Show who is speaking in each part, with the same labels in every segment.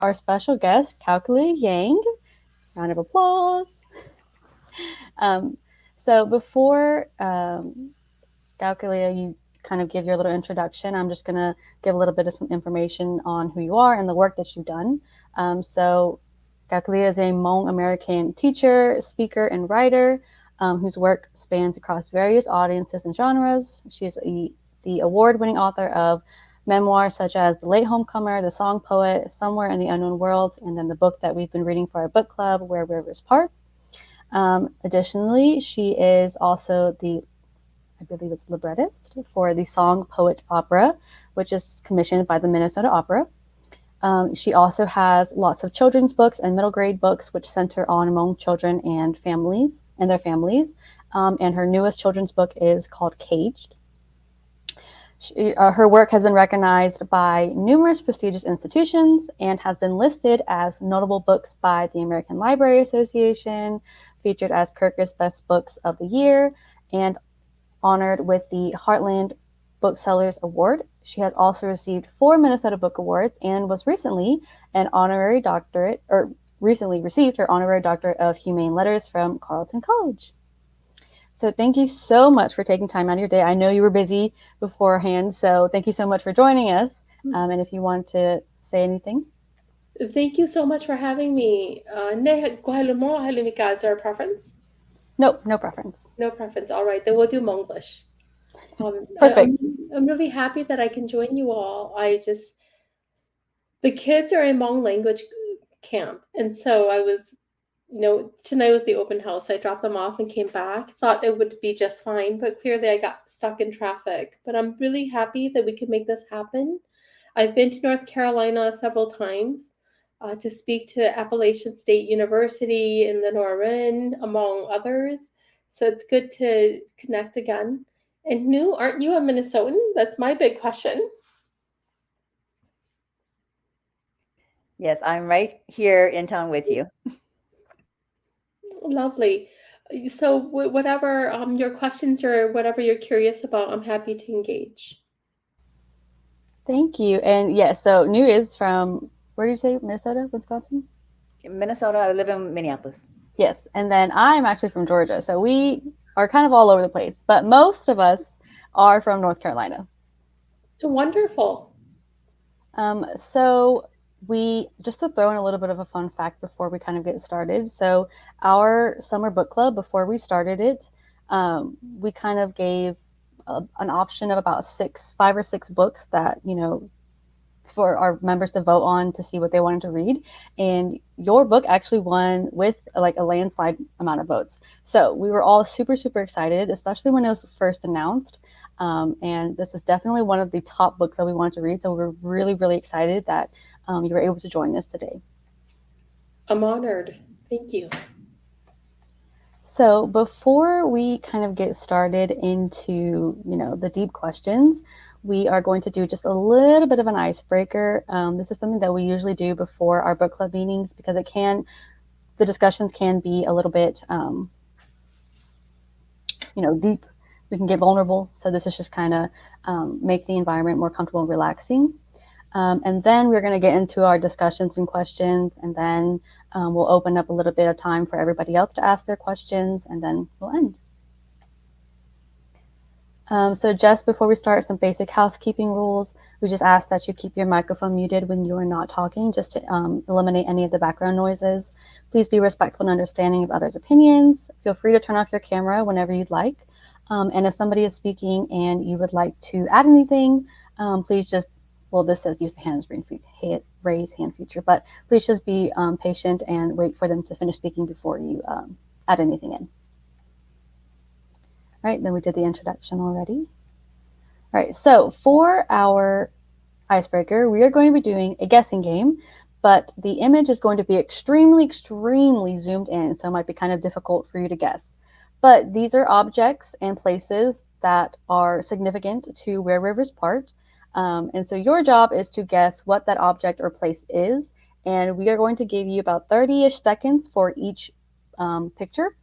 Speaker 1: our special guest, Kao Kalia Yang. Round of applause. Um, so before Kao Kalia, you kind of give your little introduction, I'm just going to give a little bit of information on who you are and the work that you've done. So Kao Kalia is a Hmong American teacher, speaker, and writer whose work spans across various audiences and genres. She's the award-winning author of memoirs such as The Late Homecomer, The Song Poet, Somewhere in the Unknown World, and then the book that we've been reading for our book club, Where Rivers Part. Additionally, she is also I believe it's librettist for the Song Poet Opera, which is commissioned by the Minnesota Opera. She also has lots of children's books and middle grade books, which center on Hmong children and families and their families. And her newest children's book is called Caged. Her work has been recognized by numerous prestigious institutions and has been listed as notable books by the American Library Association, featured as Kirkus Best Books of the Year, and honored with the Heartland Booksellers Award. She has also received 4 Minnesota Book Awards and was recently received her honorary doctorate of humane letters from Carleton College. So thank you so much for taking time out of your day. I know you were busy beforehand, so thank you so much for joining us. And if you want to say anything.
Speaker 2: Thank you so much for having me. Is there a preference?
Speaker 1: Nope, no preference.
Speaker 2: No preference. All right, then we'll do Monglish. Um, I, I'm
Speaker 1: Perfect.
Speaker 2: I'm really happy that I can join you all. The kids are in Hmong language camp, and so tonight was the open house. I dropped them off and came back. Thought it would be just fine, but clearly I got stuck in traffic. But I'm really happy that we could make this happen. I've been to North Carolina several times to speak to Appalachian State University in the Norman, among others. So it's good to connect again. And new, aren't you a Minnesotan? That's my big question.
Speaker 3: Yes, I'm right here in town with you.
Speaker 2: Lovely. So whatever your questions or whatever you're curious about, I'm happy to engage.
Speaker 1: Thank you. And yes, so New is from, where do you say, Minnesota, Wisconsin?
Speaker 3: In Minnesota, I live in Minneapolis.
Speaker 1: Yes. And then I'm actually from Georgia. So we are kind of all over the place, but most of us are from North Carolina.
Speaker 2: Wonderful.
Speaker 1: So we just to throw in a little bit of a fun fact before we kind of get started. So our summer book club, before we started it, we kind of gave an option of about 5 or 6 books that for our members to vote on to see what they wanted to read. And your book actually won with like a landslide amount of votes. So we were all super, super excited, especially when it was first announced. And this is definitely one of the top books that we wanted to read. So we're really, really excited that you were able to join us today.
Speaker 2: I'm honored. Thank you.
Speaker 1: So before we kind of get started into, the deep questions, we are going to do just a little bit of an icebreaker. This is something that we usually do before our book club meetings because the discussions can be a little bit, deep. We can get vulnerable. So this is just kind of make the environment more comfortable and relaxing. And then we're going to get into our discussions and questions, and then we'll open up a little bit of time for everybody else to ask their questions, and then we'll end. So just before we start, some basic housekeeping rules. We just ask that you keep your microphone muted when you are not talking, just to eliminate any of the background noises. Please be respectful and understanding of others' opinions. Feel free to turn off your camera whenever you'd like. And if somebody is speaking and you would like to add anything, please just this says use the raise hand feature, but please just be patient and wait for them to finish speaking before you add anything in. All right, then we did the introduction already. All right, so for our icebreaker, we are going to be doing a guessing game, but the image is going to be extremely, extremely zoomed in, so it might be kind of difficult for you to guess. But these are objects and places that are significant to Where Rivers Part. And so your job is to guess what that object or place is. And we are going to give you about 30-ish seconds for each picture.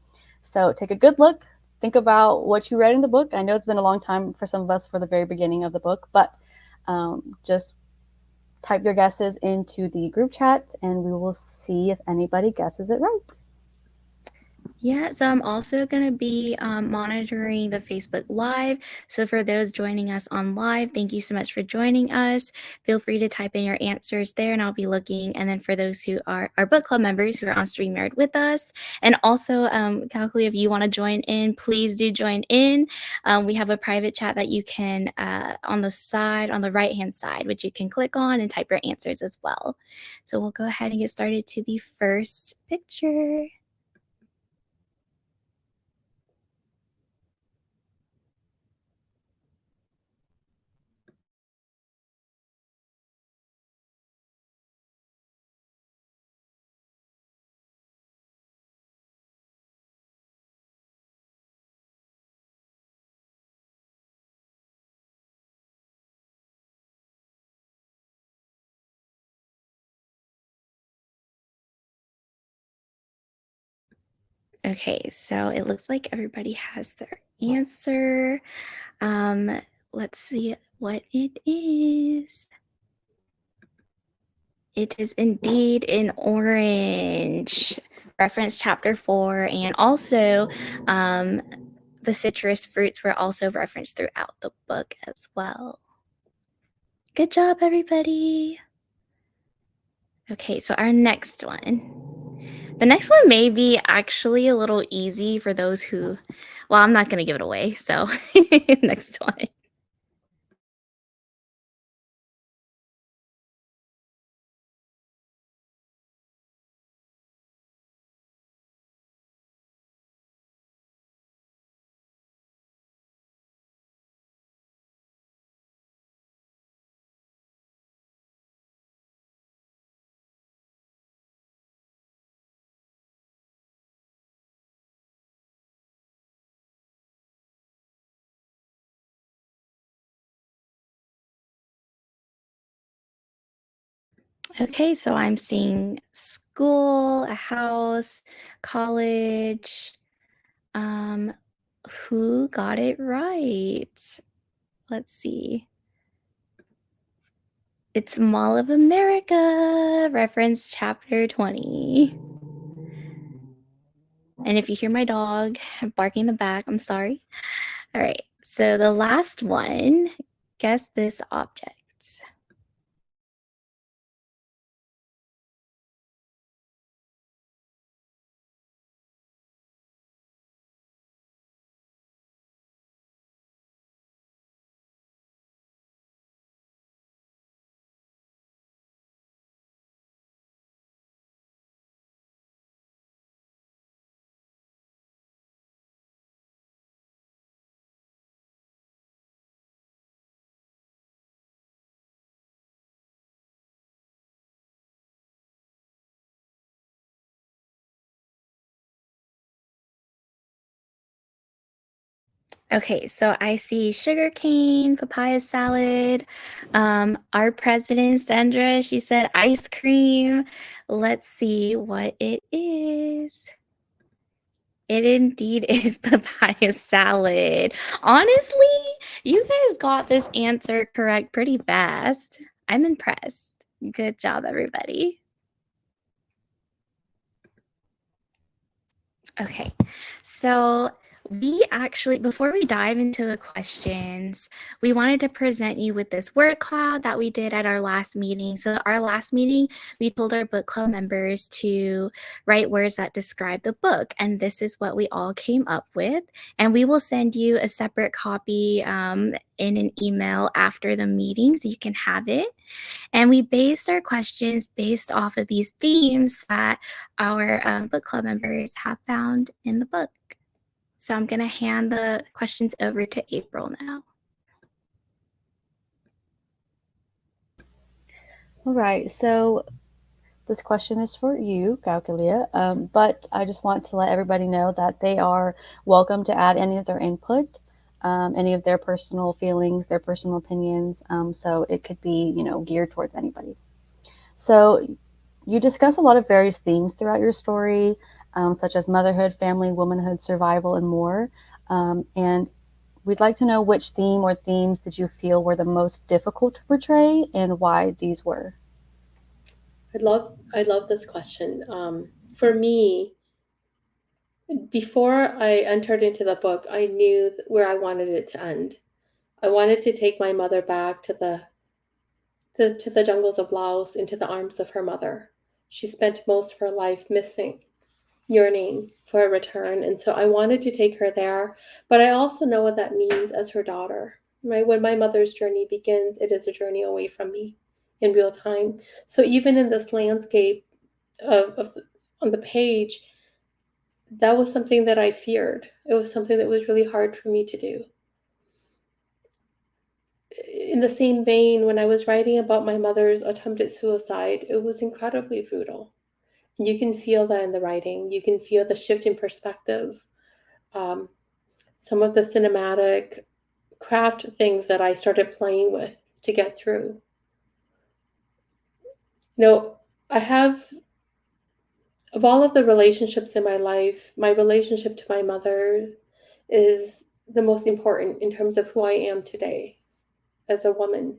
Speaker 1: So take a good look. Think about what you read in the book. I know it's been a long time for some of us for the very beginning of the book, but just type your guesses into the group chat, and we will see if anybody guesses it right.
Speaker 4: Yeah, so I'm also going to be monitoring the Facebook Live. So for those joining us on live, thank you so much for joining us. Feel free to type in your answers there, and I'll be looking. And then for those who are our book club members who are on StreamYard with us, and also, Kao Kalia, if you want to join in, please do join in. We have a private chat that you can on the side, on the right-hand side, which you can click on and type your answers as well. So we'll go ahead and get started to the first picture. Okay, so it looks like everybody has their answer. Let's see what it is. It is indeed in orange. Reference chapter 4, and also the citrus fruits were also referenced throughout the book as well. Good job, everybody. Okay, so our next one. The next one may be actually a little easy for those who, well, I'm not going to give it away. So next one. Okay, so I'm seeing school, a house, college. Who got it right? Let's see. It's Mall of America, reference chapter 20. And if you hear my dog barking in the back, I'm sorry. All right, so the last one, guess this object. Okay, so I see sugarcane, papaya salad. Our president, Sandra, she said ice cream. Let's see what it is. It indeed is papaya salad. Honestly, you guys got this answer correct pretty fast. I'm impressed. Good job, everybody. Okay, so we actually, before we dive into the questions, we wanted to present you with this word cloud that we did at our last meeting. So our last meeting, we told our book club members to write words that describe the book. And this is what we all came up with. And we will send you a separate copy in an email after the meeting so you can have it. And we based our questions based off of these themes that our book club members have found in the book. So I'm going to hand the questions over to April now.
Speaker 1: All right, so this question is for you, Kao Kalia, but I just want to let everybody know that they are welcome to add any of their input, any of their personal feelings, their personal opinions. So it could be, geared towards anybody. So you discuss a lot of various themes throughout your story, such as motherhood, family, womanhood, survival, and more. And we'd like to know which theme or themes did you feel were the most difficult to portray and why these were.
Speaker 2: I love this question. For me, before I entered into the book, I knew where I wanted it to end. I wanted to take my mother back to the jungles of Laos, into the arms of her mother. She spent most of her life missing, yearning for a return, and so I wanted to take her there. But I also know what that means as her daughter. Right? When my mother's journey begins, it is a journey away from me in real time. So even in this landscape of on the page, that was something that I feared. It was something that was really hard for me to do. In the same vein, when I was writing about my mother's attempted suicide, it was incredibly brutal. And you can feel that in the writing. You can feel the shift in perspective. Um, some of the cinematic craft things that I started playing with to get through. You know, I have, of all of the relationships in my life, my relationship to my mother is the most important in terms of who I am today as a woman,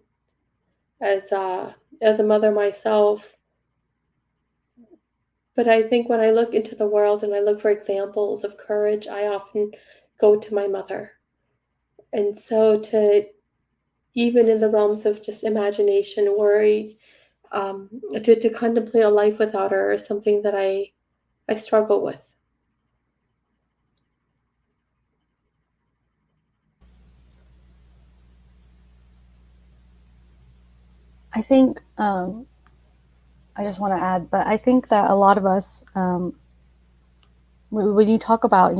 Speaker 2: as a mother myself. But I think when I look into the world and I look for examples of courage, I often go to my mother. And so to, even in the realms of just imagination, worry, to contemplate a life without her is something that I struggle with.
Speaker 1: I think I just want to add, but I think that a lot of us, when you talk about,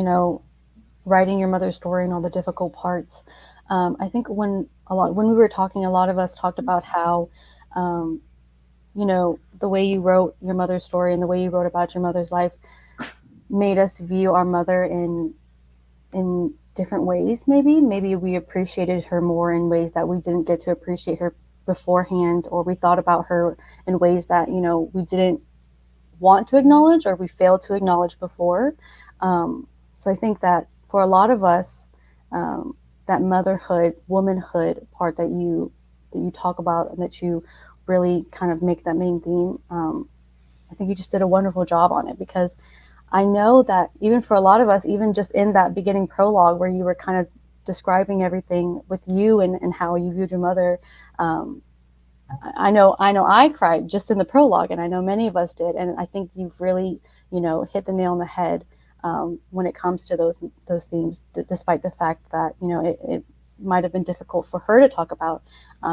Speaker 1: writing your mother's story and all the difficult parts, I think when we were talking, a lot of us talked about how, um, the way you wrote your mother's story and the way you wrote about your mother's life made us view our mother in different ways. Maybe we appreciated her more in ways that we didn't get to appreciate her beforehand, or we thought about her in ways that we didn't want to acknowledge or we failed to acknowledge before. So I think that for a lot of us, that motherhood, womanhood part that you talk about and that you really kind of make that main theme, I think you just did a wonderful job on it, because I know that even for a lot of us, even just in that beginning prologue where you were kind of describing everything with you and how you viewed your mother, um, I know I cried just in the prologue, and I know many of us did, and I think you've really, hit the nail on the head when it comes to those themes, despite the fact that it might have been difficult for her to talk about,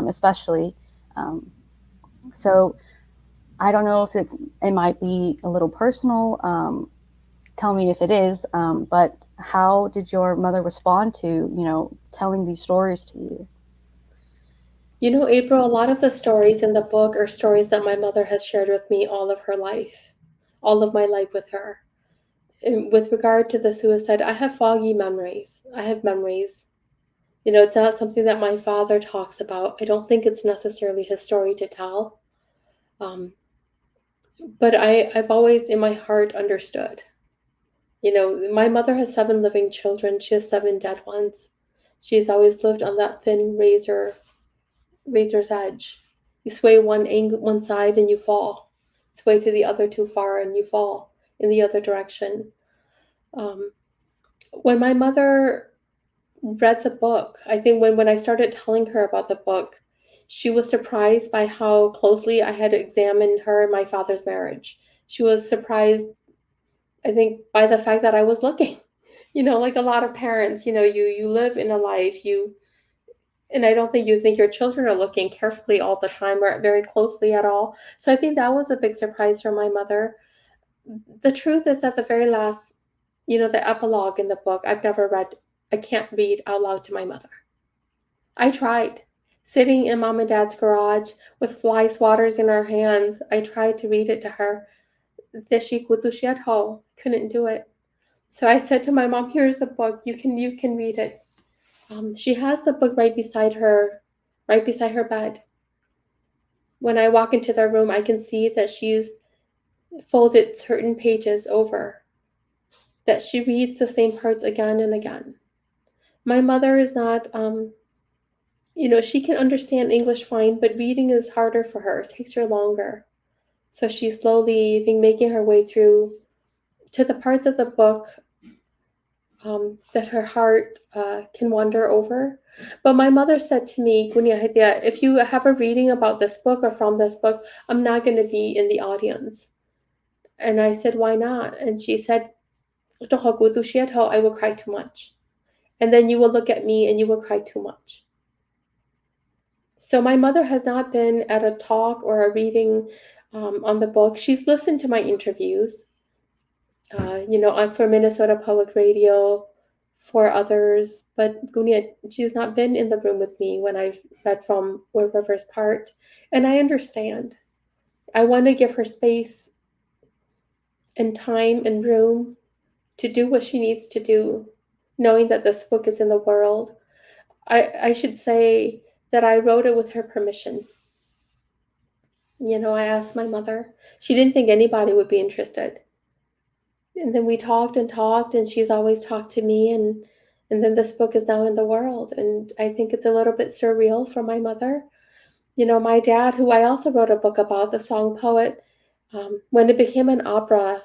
Speaker 1: especially. Um, so I don't know if it might be a little personal. Tell me if it is. But how did your mother respond to telling these stories to you?
Speaker 2: You know, April, a lot of the stories in the book are stories that my mother has shared with me all of her life, all of my life with her. And with regard to the suicide, I have foggy memories. I have memories. You know, it's not something that my father talks about. I don't think it's necessarily his story to tell. Um, but I've always in my heart understood. You know, my mother has 7 living children. She has 7 dead ones. She's always lived on that thin razor's edge. You sway one side and you fall. Sway to the other too far and you fall in the other direction. Um, when my mother read the book, I think when I started telling her about the book, she was surprised by how closely I had examined her and my father's marriage. She was surprised, I think, by the fact that I was looking. You know, like a lot of parents, you live in a life, and I don't think you think your children are looking carefully all the time or very closely at all. So I think that was a big surprise for my mother. The truth is, at the very last, the epilogue in the book, I've never read, I can't read out loud to my mother. I tried. Sitting in mom and dad's garage with fly swatters in our hands, I tried to read it to her. Couldn't do it. So I said to my mom, "Here's the book. You can read it." She has the book right beside her bed. When I walk into the room, I can see that she's folded certain pages over, that she reads the same parts again and again. My mother is not, she can understand English fine, but reading is harder for her. It takes her longer. So she's slowly, I think, making her way through to the parts of the book that her heart can wander over. But my mother said to me, "Gunya Hidya, if you have a reading about this book or from this book, I'm not going to be in the audience." And I said, "Why not?" And she said, "I will cry too much. And then you will look at me and you will cry too much." So my mother has not been at a talk or a reading on the book. She's listened to my interviews, for Minnesota Public Radio, for others, but Gunia, she's not been in the room with me when I've read from Where Rivers Part, and I understand. I want to give her space and time and room to do what she needs to do, knowing that this book is in the world. I should say that I wrote it with her permission. I asked my mother. She didn't think anybody would be interested. And then we talked and talked, and she's always talked to me, and then this book is now in the world, and I think it's a little bit surreal for my mother. My dad, who I also wrote a book about, the song poet, when it became an opera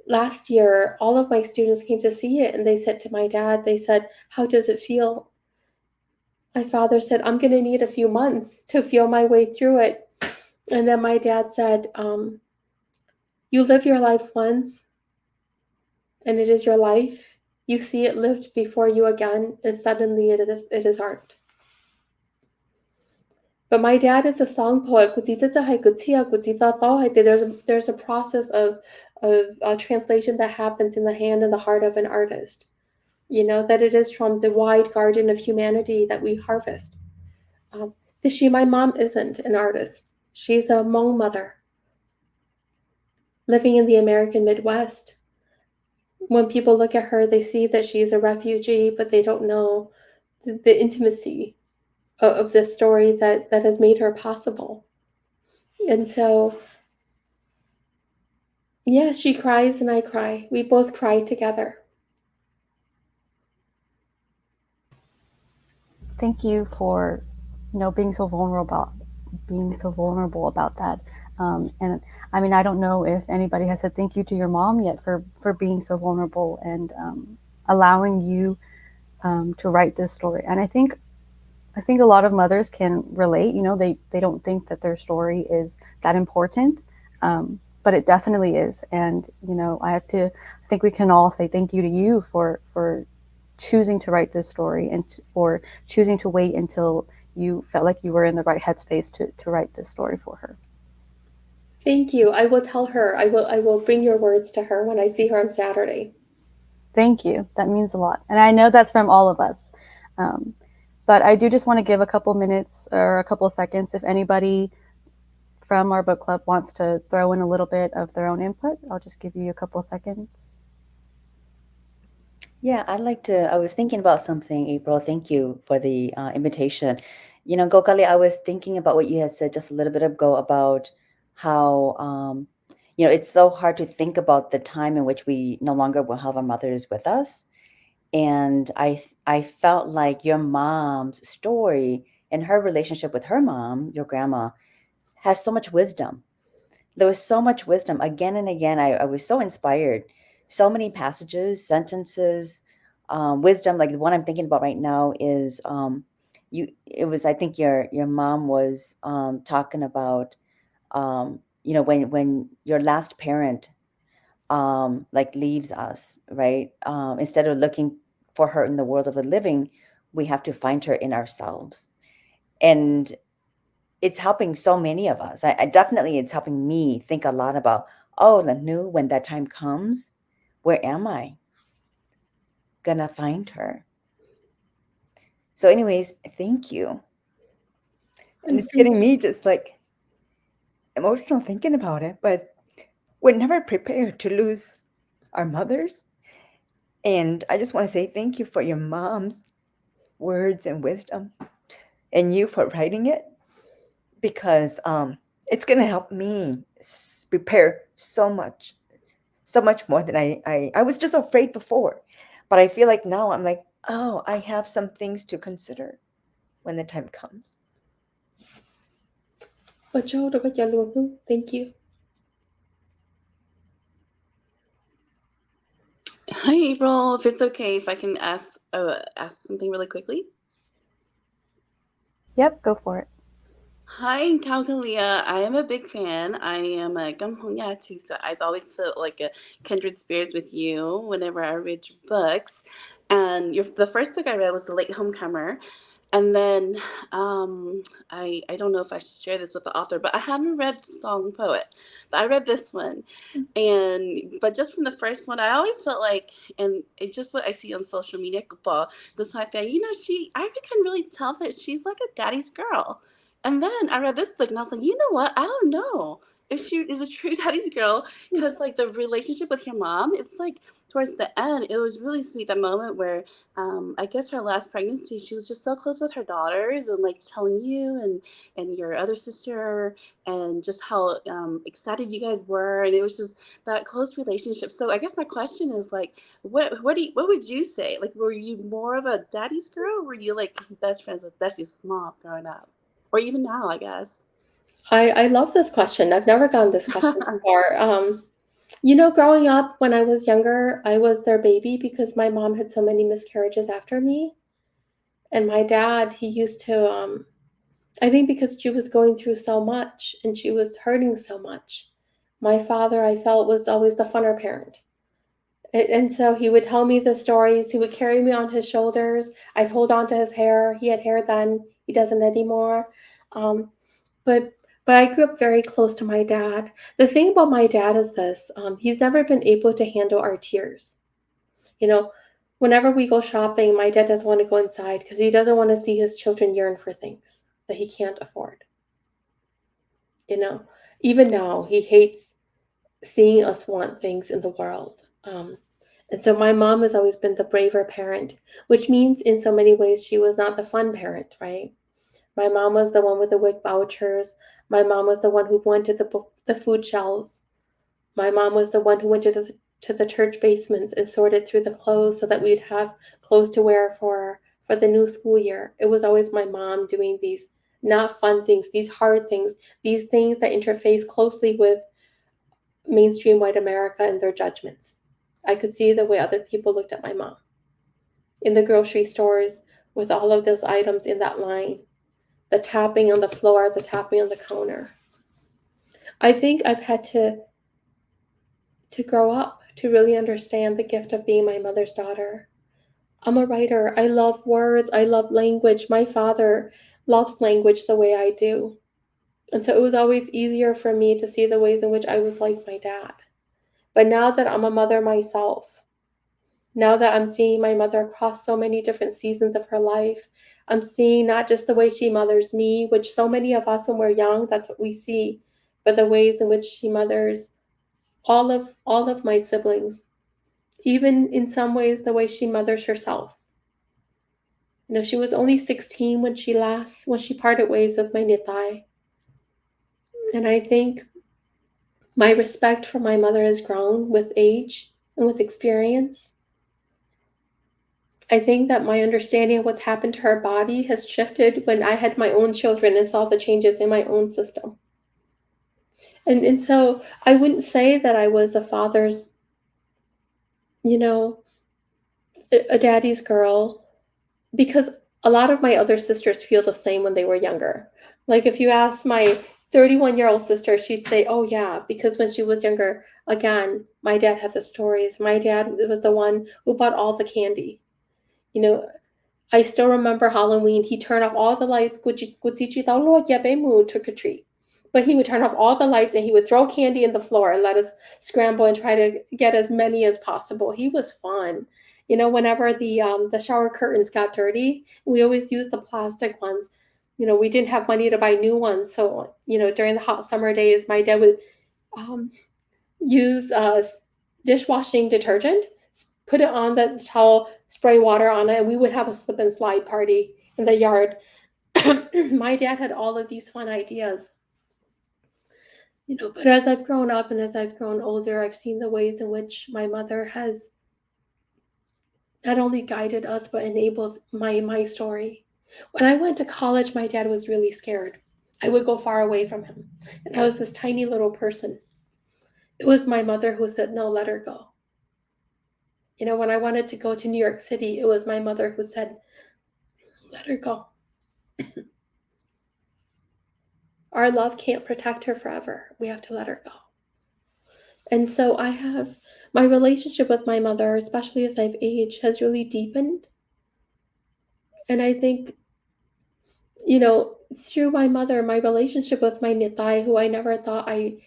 Speaker 2: last year, all of my students came to see it, and they said to my dad, they said, "How does it feel?" My father said, "I'm going to need a few months to feel my way through it." And then my dad said, "You live your life once, and it is your life. You see it lived before you again, and suddenly it is art." But my dad is a song poet. There's a process of translation that happens in the hand and the heart of an artist. That it is from the wide garden of humanity that we harvest. Um, my mom isn't an artist. She's a Hmong mother living in the American Midwest. When people look at her, they see that she's a refugee, but they don't know the intimacy of this story that has made her possible. And so, yeah, she cries and I cry. We both cry together.
Speaker 1: Thank you for, being so vulnerable about that. And I mean, I don't know if anybody has said thank you to your mom yet for being so vulnerable and allowing you to write this story. And I think a lot of mothers can relate. They don't think that their story is that important, but it definitely is. And I think we can all say thank you to you for choosing to write this story and for choosing to wait until you felt like you were in the right headspace to write this story for her.
Speaker 2: Thank you. I will tell her. I will bring your words to her when I see her on Saturday.
Speaker 1: Thank you. That means a lot. And I know that's from all of us. Um, but I do just want to give a couple minutes or a couple seconds if anybody from our book club wants to throw in a little bit of their own input. I'll just give you a couple seconds.
Speaker 3: Yeah, I was thinking about something, April. Thank you for the invitation. Gokali, I was thinking about what you had said just a little bit ago about how, it's so hard to think about the time in which we no longer will have our mothers with us. And I felt like your mom's story and her relationship with her mom, your grandma, has so much wisdom. There was so much wisdom again and again. I was so inspired. So many passages, sentences, wisdom. Like the one I'm thinking about right now is I think your mom was talking about when your last parent like leaves us, right? Instead of looking for her in the world of the living, we have to find her in ourselves. And it's helping so many of us. I definitely, it's helping me think a lot about, oh, Lanu, when that time comes, where am I gonna find her? So, anyways, thank you. And
Speaker 2: And
Speaker 3: it's
Speaker 2: thank
Speaker 3: getting me just like emotional thinking about it, but we're never prepared to lose our mothers. And I just want to say thank you for your mom's words and wisdom and you for writing it because it's gonna help me prepare so much more than I was just afraid before. But I feel like now I'm like, Oh, I have some things to consider when the time comes.
Speaker 2: Thank you.
Speaker 5: Hi, April. If it's okay, if I can ask something really quickly.
Speaker 1: Yep, go for it.
Speaker 5: Hi, Kao Kalia. I am a big fan. I am a Gamhonya too, so I've always felt like a kindred spirits with you whenever I read your books. And the first book I read was The Late Homecomer. And then I don't know if I should share this with the author, but I haven't read The Song Poet, but I read this one. But just from the first one, I always felt like, and it just what I see on social media, the fact that I can really tell that she's like a daddy's girl. And then I read this book and I was like, you know what? I don't know if she is a true daddy's girl because like the relationship with your mom, it's like towards the end, it was really sweet. That moment where I guess her last pregnancy, she was just so close with her daughters and like telling you and your other sister and just how excited you guys were, and it was just that close relationship. So I guess my question is like, what would you say? Like, were you more of a daddy's girl, or were you like best friends with Bessie's mom growing up? Or even now, I guess.
Speaker 2: I love this question. I've never gotten this question before. Growing up when I was younger, I was their baby because my mom had so many miscarriages after me. And my dad, he used to, I think because she was going through so much and she was hurting so much, my father, I felt, was always the funner parent. And so he would tell me the stories. He would carry me on his shoulders. I'd hold on to his hair. He had hair then. He doesn't anymore. Um, but but I grew up very close to my dad. The thing about my dad is this: he's never been able to handle our tears. You know, whenever we go shopping, my dad doesn't want to go inside because he doesn't want to see his children yearn for things that he can't afford. You know, even now he hates seeing us want things in the world. And so my mom has always been the braver parent, which means in so many ways she was not the fun parent, right? My mom was the one with the WIC vouchers. My mom was the one who went to the food shelves. My mom was the one who went to the church basements and sorted through the clothes so that we'd have clothes to wear for the new school year. It was always my mom doing these not fun things, these hard things, these things that interface closely with mainstream white America and their judgments. I could see the way other people looked at my mom in the grocery stores with all of those items in that line, the tapping on the floor, the tapping on the counter. I think I've had to grow up to really understand the gift of being my mother's daughter. I'm a writer. I love words. I love language. My father loves language the way I do. And so it was always easier for me to see the ways in which I was like my dad. But now that I'm a mother myself, now that I'm seeing my mother across so many different seasons of her life, I'm seeing not just the way she mothers me, which so many of us when we're young, that's what we see, but the ways in which she mothers all of my siblings, even in some ways the way she mothers herself. She was only 16 when she parted ways with my nitai. And I think my respect for my mother has grown with age and with experience. I think that my understanding of what's happened to her body has shifted when I had my own children and saw the changes in my own system. And so I wouldn't say that I was a father's, you know, a daddy's girl, because a lot of my other sisters feel the same when they were younger. Like if you ask my 31-year-old sister, she'd say, "Oh yeah," because when she was younger, again, my dad had the stories. My dad was the one who bought all the candy. You know, I still remember Halloween. He turned off all the lights, trick or treat. But he would turn off all the lights and he would throw candy in the floor and let us scramble and try to get as many as possible. He was fun. Whenever the shower curtains got dirty, we always used the plastic ones. We didn't have money to buy new ones, so during the hot summer days, my dad would um, use dishwashing detergent, put it on the towel, spray water on it, and we would have a slip and slide party in the yard. My dad had all of these fun ideas. But as I've grown up and as I've grown older, I've seen the ways in which my mother has not only guided us, but enabled my story. When I went to college, my dad was really scared. I would go far away from him. And I was this tiny little person. It was my mother who said, no, let her go. You know, when I wanted to go to New York City, it was my mother who said, let her go. Our love can't protect her forever. We have to let her go. And so I have my relationship with my mother, especially as I've aged, has really deepened. And I think, you know, through my mother, my relationship with my Nitai, who I never thought I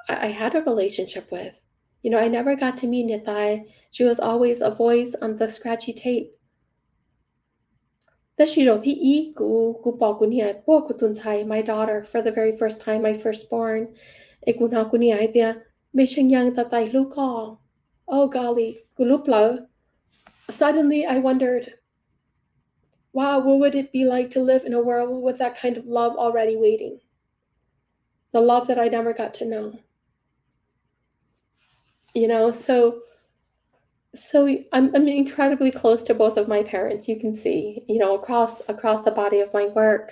Speaker 2: had a relationship with. You know, I never got to meet Nitai. She was always a voice on the scratchy tape. แต่ชีโรที่อีกูบอกกูเนี่ยพวกกูตุนไทย my daughter for the very first time my firstborn ไอ้กูนากูเนี่ยไอ้เดียไม่ช่างยังตาไตลูกก็ oh golly กูรู้เปล่า suddenly I wondered wow what would it be like to live in a world with that kind of love already waiting the love that I never got to know you know so I'm incredibly close to both of my parents. You can see, you know, across the body of my work,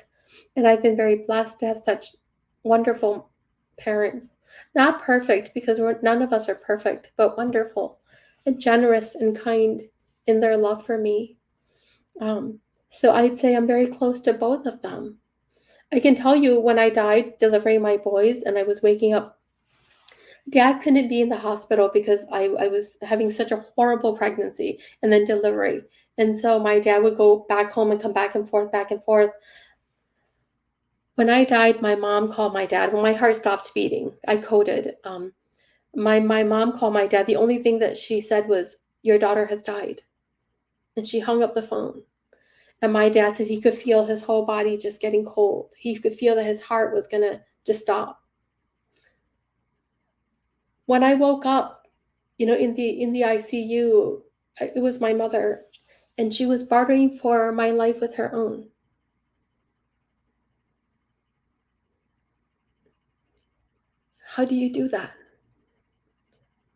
Speaker 2: and I've been very blessed to have such wonderful parents. Not perfect because none of us are perfect, but wonderful and generous and kind in their love for me. So I'd say I'm very close to both of them. I can tell you when I died delivering my boys and I was waking up Dad couldn't be in the hospital because I was having such a horrible pregnancy and then delivery. And so my dad would go back home and come back and forth, back and forth. When I died, my mom called my dad. When my heart stopped beating, I coded. My mom called my dad. The only thing that she said was, your daughter has died. And she hung up the phone. And my dad said he could feel his whole body just getting cold. He could feel that his heart was going to just stop. When I woke up, you know, in the ICU, it was my mother, and she was bartering for my life with her own. How do you do that?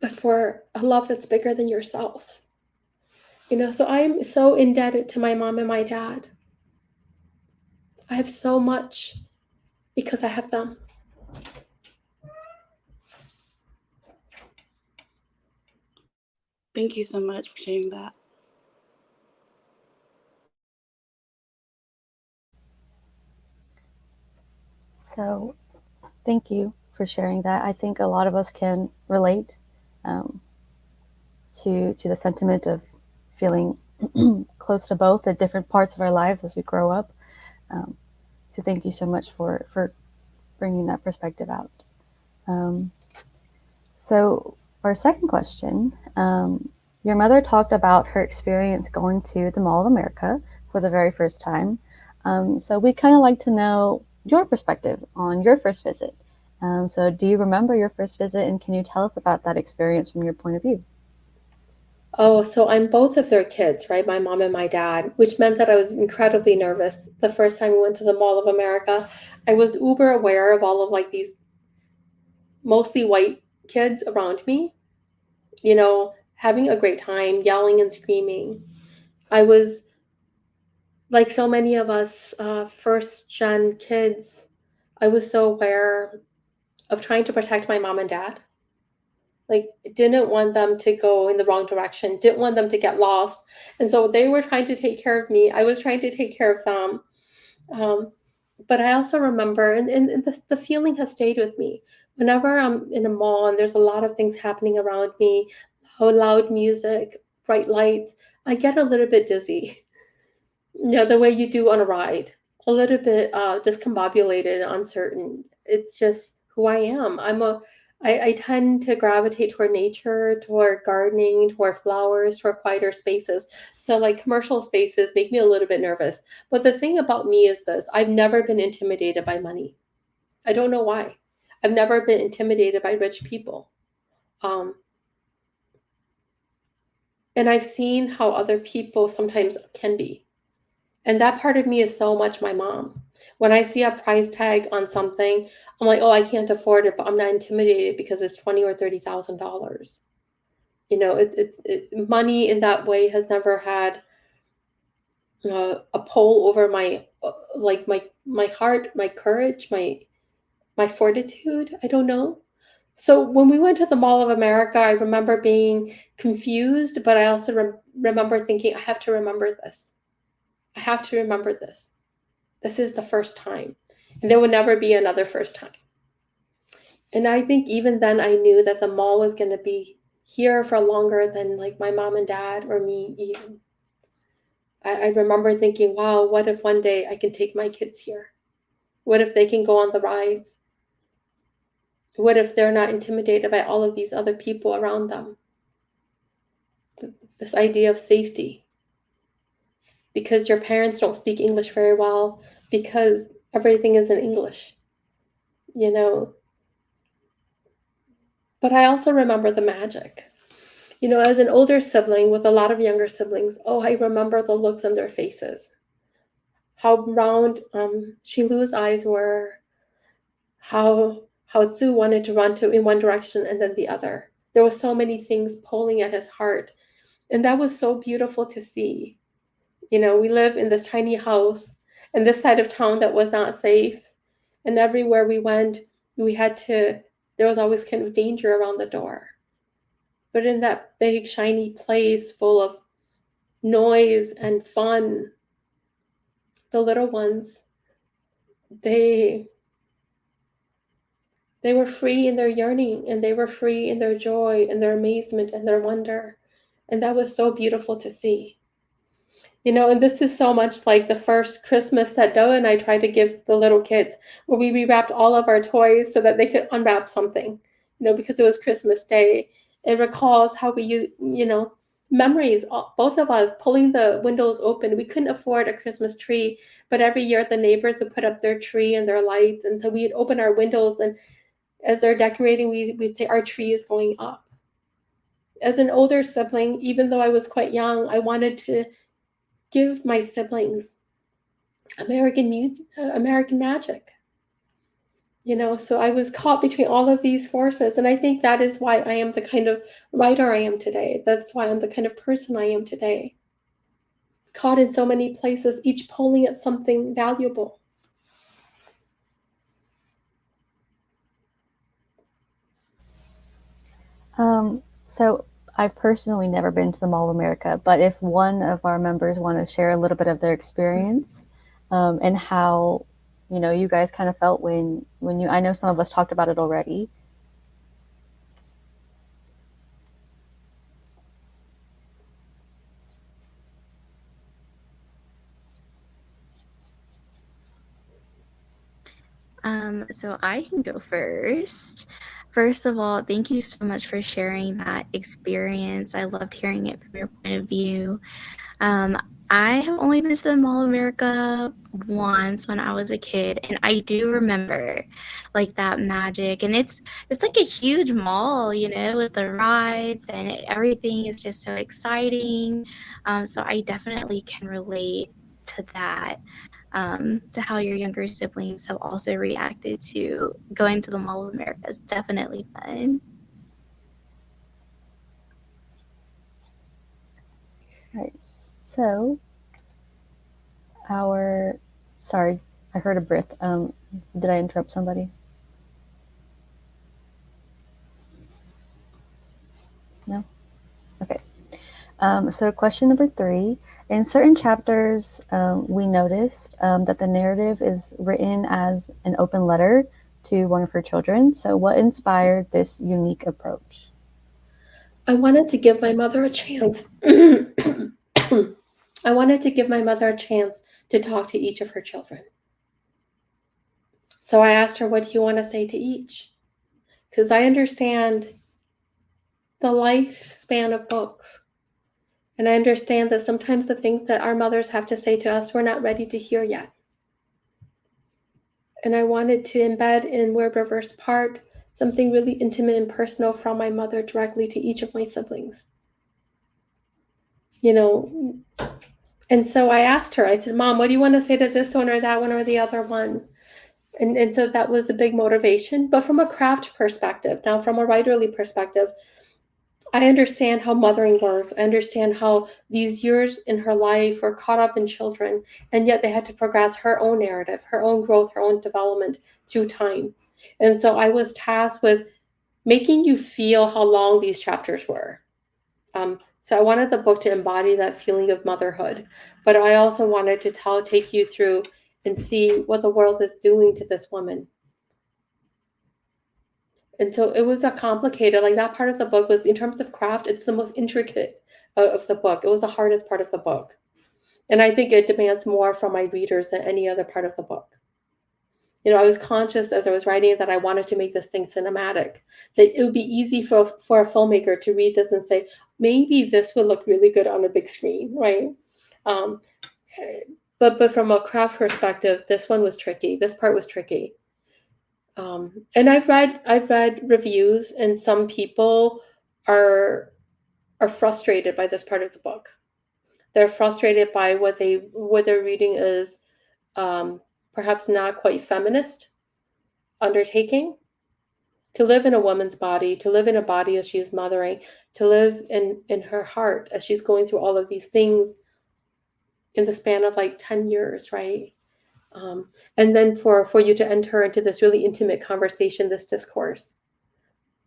Speaker 2: But for a love that's bigger than yourself. You know, so I'm so indebted to my mom and my dad. I have so much because I have them.
Speaker 5: Thank you so much for sharing that.
Speaker 1: So, thank you for sharing that. I think a lot of us can relate to the sentiment of feeling close to both at different parts of our lives as we grow up. So, thank you so much for bringing that perspective out. So, our second question. Your mother talked about her experience going to the Mall of America for the very first time. So we'd kind of like to know your perspective on your first visit. So do you remember your first visit, and can you tell us about that experience from your point of view?
Speaker 2: Oh, so I'm both of their kids, right? My mom and my dad, which meant that I was incredibly nervous the first time we went to the Mall of America. I was uber aware of all of like these mostly white kids around me, you know, having a great time, yelling and screaming. I was like so many of us first gen kids, I was so aware of trying to protect my mom and dad. Like, didn't want them to go in the wrong direction, didn't want them to get lost. And so they were trying to take care of me. I was trying to take care of them. But I also remember, and the feeling has stayed with me. Whenever I'm in a mall and there's a lot of things happening around me, loud music, bright lights, I get a little bit dizzy. You know, the way you do on a ride, a little bit discombobulated, uncertain. It's just who I am. I tend to gravitate toward nature, toward gardening, toward flowers, toward quieter spaces. So like commercial spaces make me a little bit nervous. But the thing about me is this, I've never been intimidated by money. I don't know why. I've never been intimidated by rich people. And I've seen how other people sometimes can be. And that part of me is so much my mom. When I see a price tag on something, I'm like, oh, I can't afford it, but I'm not intimidated because it's $20,000 or $30,000. You know, money in that way has never had a pull over my like my heart, my courage, my fortitude. I don't know. So when we went to the Mall of America, I remember being confused, but I also remember thinking, I have to remember this. I have to remember this. This is the first time, and there will never be another first time. And I think even then I knew that the mall was going to be here for longer than like my mom and dad or me even. I remember thinking, wow, what if one day I can take my kids here? What if they can go on the rides? What if they're not intimidated by all of these other people around them? This idea of safety. Because your parents don't speak English very well, because everything is in English, you know. But I also remember the magic. You know, as an older sibling with a lot of younger siblings, oh, I remember the looks on their faces. How round Shilu's eyes were, how Tzu wanted to run in one direction and then the other. There were so many things pulling at his heart. And that was so beautiful to see. You know, we live in this tiny house in this side of town that was not safe. And everywhere we went, there was always kind of danger around the door. But in that big, shiny place full of noise and fun, the little ones, they were free in their yearning, and they were free in their joy and their amazement and their wonder. And that was so beautiful to see. You know, and this is so much like the first Christmas that Doa and I tried to give the little kids, where we rewrapped all of our toys so that they could unwrap something, you know, because it was Christmas Day. It recalls how we, you know, memories, both of us pulling the windows open. We couldn't afford a Christmas tree, but every year the neighbors would put up their tree and their lights. And so we'd open our windows, and as they're decorating, we'd say, our tree is going up. As an older sibling, even though I was quite young, I wanted to give my siblings American magic. You know, so I was caught between all of these forces. And I think that is why I am the kind of writer I am today. That's why I'm the kind of person I am today. Caught in so many places, each pulling at something valuable.
Speaker 1: So I've personally never been to the Mall of America, but if one of our members want to share a little bit of their experience, and how, you know, you guys kind of felt when you, I know some of us talked about it already.
Speaker 4: So I can go first. First of all, thank you so much for sharing that experience. I loved hearing it from your point of view. I have only been to the Mall of America once when I was a kid, and I do remember like that magic. And it's like a huge mall, you know, with the rides, and everything is just so exciting. So I definitely can relate to that. To how your younger siblings have also reacted to going to the Mall of America is definitely fun.
Speaker 1: All right, so sorry, I heard a breath. Did I interrupt somebody? No? Okay. So question number 3, in certain chapters, we noticed that the narrative is written as an open letter to one of her children. So what inspired this unique approach?
Speaker 2: I wanted to give my mother a chance. I wanted to give my mother a chance to talk to each of her children. So I asked her, what do you want to say to each? Because I understand the lifespan of books. And I understand that sometimes the things that our mothers have to say to us, we're not ready to hear yet. And I wanted to embed in Word Reverse Part something really intimate and personal from my mother directly to each of my siblings. You know, and so I asked her, I said, Mom, what do you want to say to this one or that one or the other one? And so that was a big motivation. But from a craft perspective, now from a writerly perspective, I understand how mothering works. I understand how these years in her life were caught up in children, and yet they had to progress her own narrative, her own growth, her own development through time. And so I was tasked with making you feel how long these chapters were. So I wanted the book to embody that feeling of motherhood, but I also wanted to take you through and see what the world is doing to this woman. And so it was a complicated, like that part of the book was, in terms of craft, it's the most intricate of the book. It was the hardest part of the book. And I think it demands more from my readers than any other part of the book. You know, I was conscious as I was writing that I wanted to make this thing cinematic, that it would be easy for a filmmaker to read this and say, maybe this would look really good on a big screen, right? Um, but from a craft perspective, this one was tricky. This part was tricky. And I've read reviews, and some people are frustrated by this part of the book. They're frustrated by what they're reading is perhaps not quite feminist undertaking to live in a woman's body, to live in a body as she's mothering, to live in her heart as she's going through all of these things in the span of like 10 years, right? And then for you to enter into this really intimate conversation, this discourse,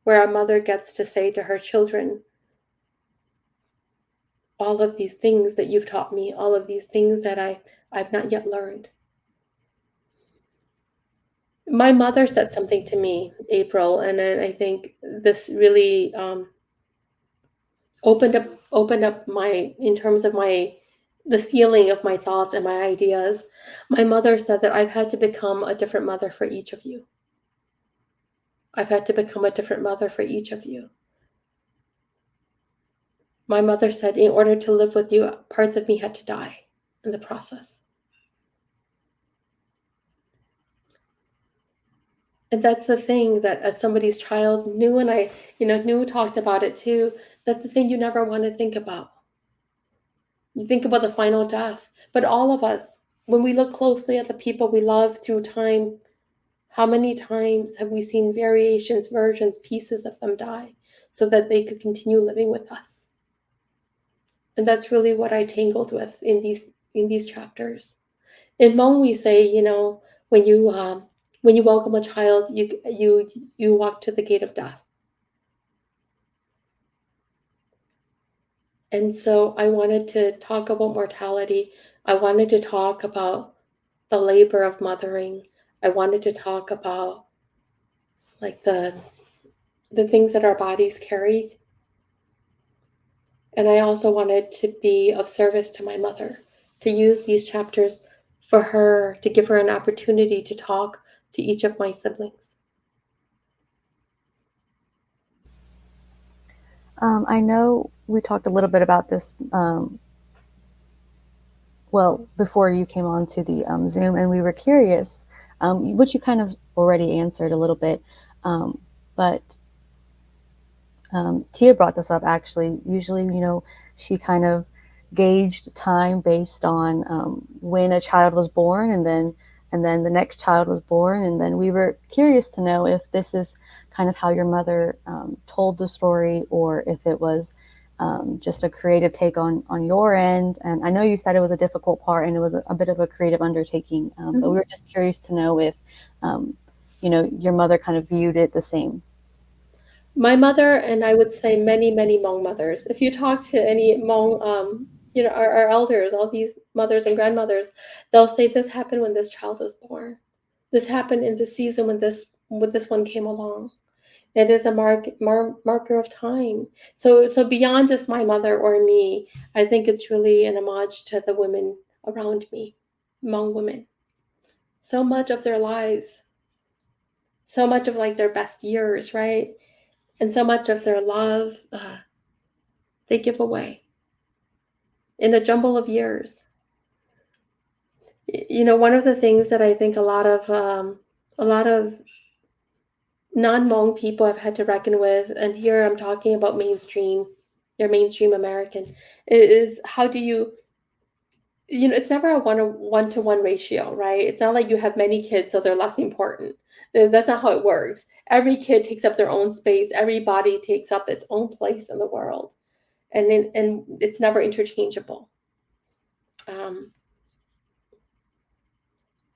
Speaker 2: where a mother gets to say to her children, all of these things that you've taught me, all of these things that I've not yet learned. My mother said something to me, April, and I think this really opened up my, in terms of the ceiling of my thoughts and my ideas. My mother said that I've had to become a different mother for each of you. I've had to become a different mother for each of you. My mother said, in order to live with you, parts of me had to die in the process. And that's the thing that, as somebody's child, knew, and I, knew talked about it too, that's the thing you never want to think about. You think about the final death, but all of us, when we look closely at the people we love through time, how many times have we seen variations, versions, pieces of them die so that they could continue living with us? And that's really what I tangled with in these chapters. In Hmong, we say, when you welcome a child, you walk to the gate of death. And so I wanted to talk about mortality. I wanted to talk about the labor of mothering. I wanted to talk about like the things that our bodies carry. And I also wanted to be of service to my mother, to use these chapters for her, to give her an opportunity to talk to each of my siblings.
Speaker 1: I know we talked a little bit about this, well, before you came on to the Zoom, and we were curious, which you kind of already answered a little bit, but Tia brought this up actually. Usually, she kind of gauged time based on when a child was born, and then the next child was born, and then we were curious to know if this is kind of how your mother told the story, or if it was just a creative take on your end. And I know you said it was a difficult part and it was a bit of a creative undertaking, but we were just curious to know if your mother kind of viewed it the same.
Speaker 2: My mother, and I would say many, many Hmong mothers, if you talk to any Hmong, our elders, all these mothers and grandmothers, they'll say this happened when this child was born. This happened in the season when this one came along. It is a marker of time. So beyond just my mother or me, I think it's really an homage to the women around me, Hmong women. So much of their lives, so much of like their best years, right? And so much of their love, they give away in a jumble of years. One of the things that I think a lot of non-Hmong people have had to reckon with, and here I'm talking about mainstream American, is how do you, it's never a one-to-one ratio, right? It's not like you have many kids, so they're less important. That's not how it works. Every kid takes up their own space. Everybody takes up its own place in the world, and it's never interchangeable.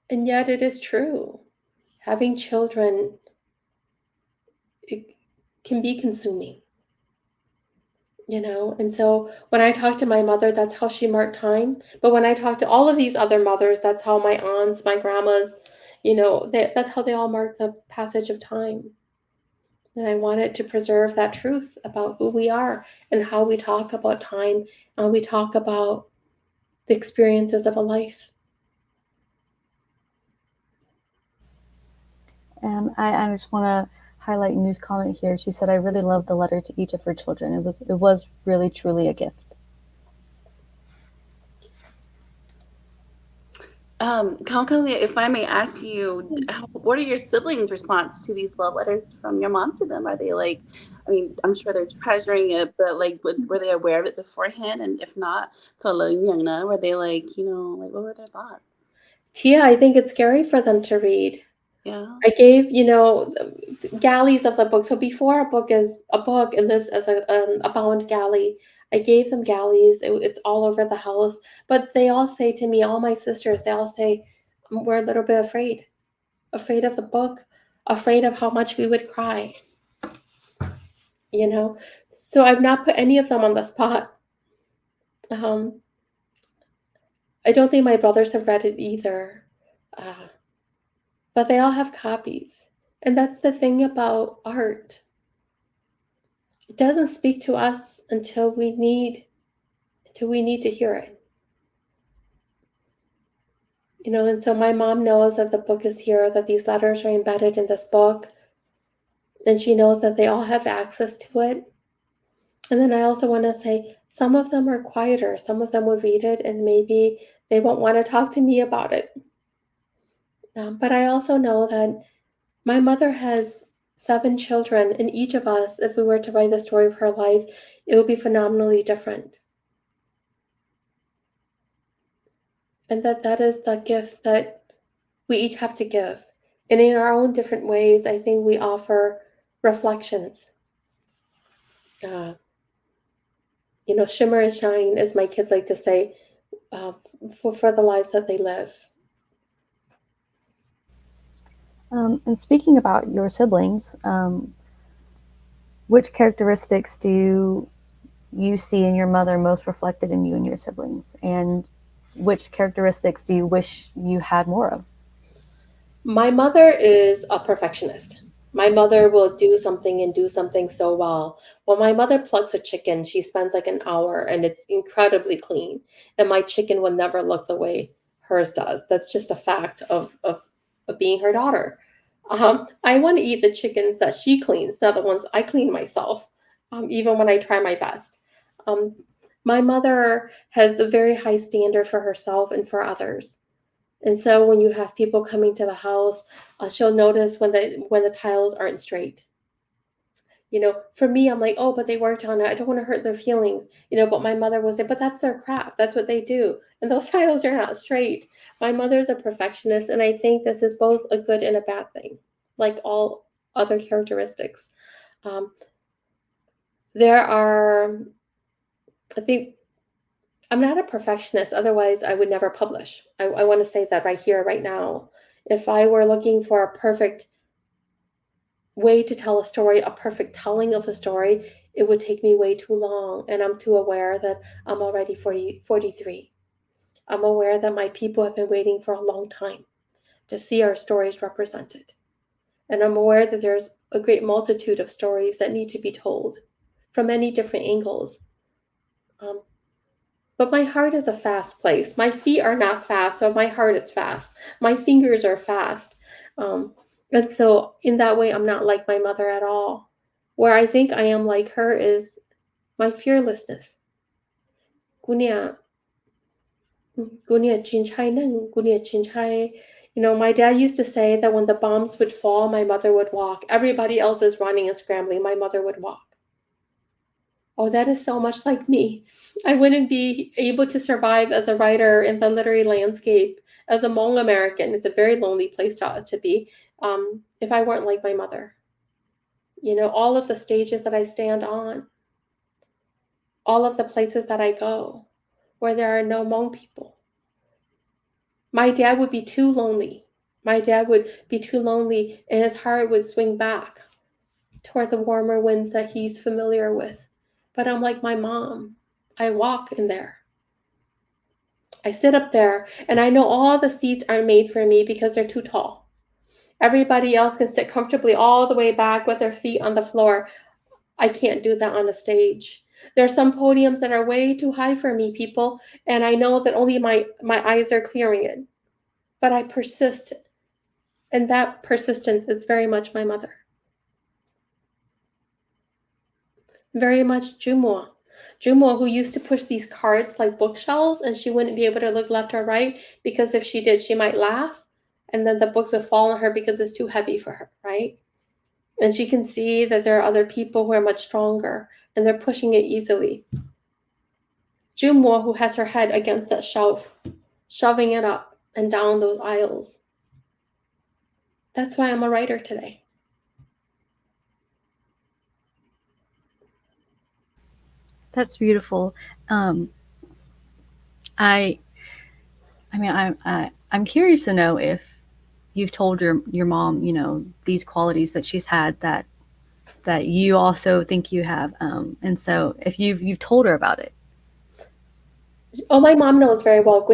Speaker 2: And yet, it is true. Having children, it can be consuming. And so when I talk to my mother, that's how she marked time. But when I talk to all of these other mothers, that's how my aunts, my grandmas, that's how they all mark the passage of time. And I wanted to preserve that truth about who we are and how we talk about time and we talk about the experiences of a life.
Speaker 1: I just want to highlight New's comment here. She said, "I really love the letter to each of her children. It was really truly a gift."
Speaker 5: Kao Kalia, if I may ask you, what are your siblings' response to these love letters from your mom to them? Are they like, I mean, I'm sure they're treasuring it, but like, were they aware of it beforehand? And if not, were they like, like, what were their thoughts?
Speaker 2: Tia, I think it's scary for them to read.
Speaker 5: Yeah.
Speaker 2: I gave, galleys of the book. So before a book is a book, it lives as a bound galley. I gave them galleys. It's all over the house. But they all say to me, all my sisters, they all say, we're a little bit afraid of the book, afraid of how much we would cry. So I've not put any of them on the spot. I don't think my brothers have read it either. But they all have copies. And that's the thing about art. It doesn't speak to us until we need to hear it. And so my mom knows that the book is here, that these letters are embedded in this book, and she knows that they all have access to it. And then I also want to say, some of them are quieter. Some of them would read it and maybe they won't want to talk to me about it. But I also know that my mother has 7 children, and each of us, if we were to write the story of her life, it would be phenomenally different. And that is the gift that we each have to give. And in our own different ways, I think we offer reflections. Shimmer and shine, as my kids like to say, for the lives that they live.
Speaker 1: And speaking about your siblings, which characteristics do you see in your mother most reflected in you and your siblings? And which characteristics do you wish you had more of?
Speaker 2: My mother is a perfectionist. My mother will do something and do something so well. When my mother plucks a chicken, she spends like an hour and it's incredibly clean. And my chicken will never look the way hers does. That's just a fact of being her daughter. I want to eat the chickens that she cleans, not the ones I clean myself, even when I try my best. My mother has a very high standard for herself and for others. And so when you have people coming to the house, she'll notice when the tiles aren't straight. For me, I'm like, oh, but they worked on it. I don't want to hurt their feelings. But my mother will say, but that's their craft. That's what they do. And those tiles are not straight. My mother's a perfectionist, and I think this is both a good and a bad thing, like all other characteristics. I think I'm not a perfectionist, otherwise I would never publish. I want to say that right here, right now. If I were looking for a perfect way to tell a story, a perfect telling of a story, it would take me way too long. And I'm too aware that I'm already 43. I'm aware that my people have been waiting for a long time to see our stories represented. And I'm aware that there's a great multitude of stories that need to be told from many different angles. But my heart is a fast place. My feet are not fast, so my heart is fast. My fingers are fast. And so in that way, I'm not like my mother at all. Where I think I am like her is my fearlessness. Gunia chinchai neng, gunia chinchai. My dad used to say that when the bombs would fall, my mother would walk. Everybody else is running and scrambling. My mother would walk. Oh, that is so much like me. I wouldn't be able to survive as a writer in the literary landscape as a Hmong American. It's a very lonely place to be. if I weren't like my mother. All of the stages that I stand on, all of the places that I go where there are no Hmong people. My dad would be too lonely. My dad would be too lonely, and his heart would swing back toward the warmer winds that he's familiar with. But I'm like my mom. I walk in there. I sit up there, and I know all the seats aren't made for me because they're too tall. Everybody else can sit comfortably all the way back with their feet on the floor. I can't do that on a stage. There are some podiums that are way too high for me, people, and I know that only my eyes are clearing it. But I persist, and that persistence is very much my mother. Very much Jumo. Jumo, who used to push these carts like bookshelves, and she wouldn't be able to look left or right because if she did, she might laugh, and then the books would fall on her because it's too heavy for her, right? And she can see that there are other people who are much stronger, and they're pushing it easily. Jumo, who has her head against that shelf, shoving it up and down those aisles. That's why I'm a writer today.
Speaker 1: That's beautiful. I mean, I'm curious to know if you've told your mom, these qualities that she's had that you also think you have, and so if you've told her about it.
Speaker 2: Oh, my mom knows very well.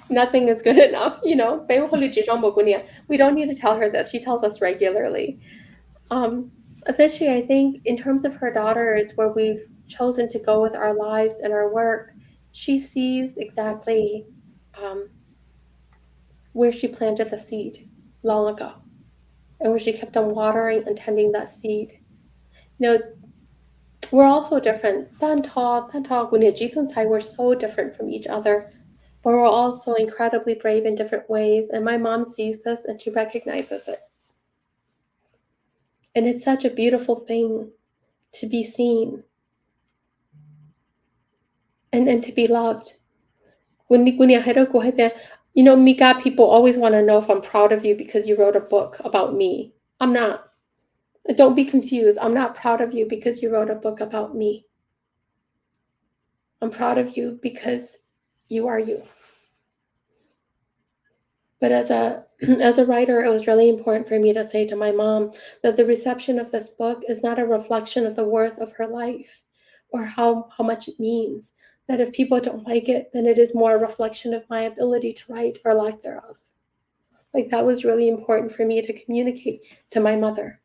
Speaker 2: Nothing is good enough, We don't need to tell her this. She tells us regularly. Especially, I think, in terms of her daughters, where we've chosen to go with our lives and our work, she sees exactly where she planted the seed long ago and where she kept on watering and tending that seed. We're also different. We're so different from each other, but we're also incredibly brave in different ways. And my mom sees this and she recognizes it. And it's such a beautiful thing to be seen and to be loved. Mika, people always want to know if I'm proud of you because you wrote a book about me. I'm not. Don't be confused. I'm not proud of you because you wrote a book about me. I'm proud of you because you are you. But as a writer, it was really important for me to say to my mom that the reception of this book is not a reflection of the worth of her life or how much it means. That if people don't like it, then it is more a reflection of my ability to write or lack thereof. Like, that was really important for me to communicate to my mother.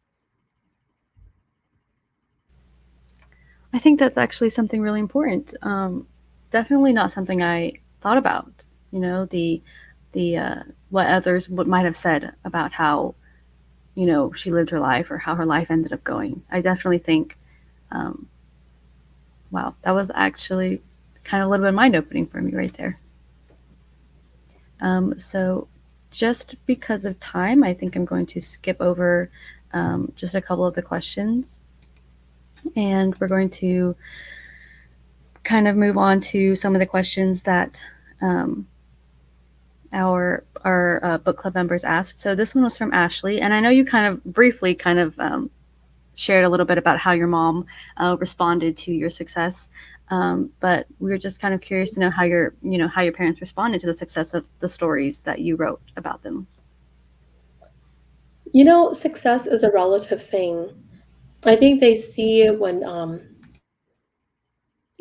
Speaker 1: I think that's actually something really important. Definitely not something I thought about. The what others might have said about how she lived her life or how her life ended up going. I definitely think, wow, that was actually kind of a little bit mind opening for me right there. So just because of time, I think I'm going to skip over just a couple of the questions, and we're going to kind of move on to some of the questions that our book club members asked. So this one was from Ashley, and I know you kind of briefly shared a little bit about how your mom responded to your success, but we were just kind of curious to know how your parents responded to the success of the stories that you wrote about them.
Speaker 2: Success is a relative thing. I think they see it when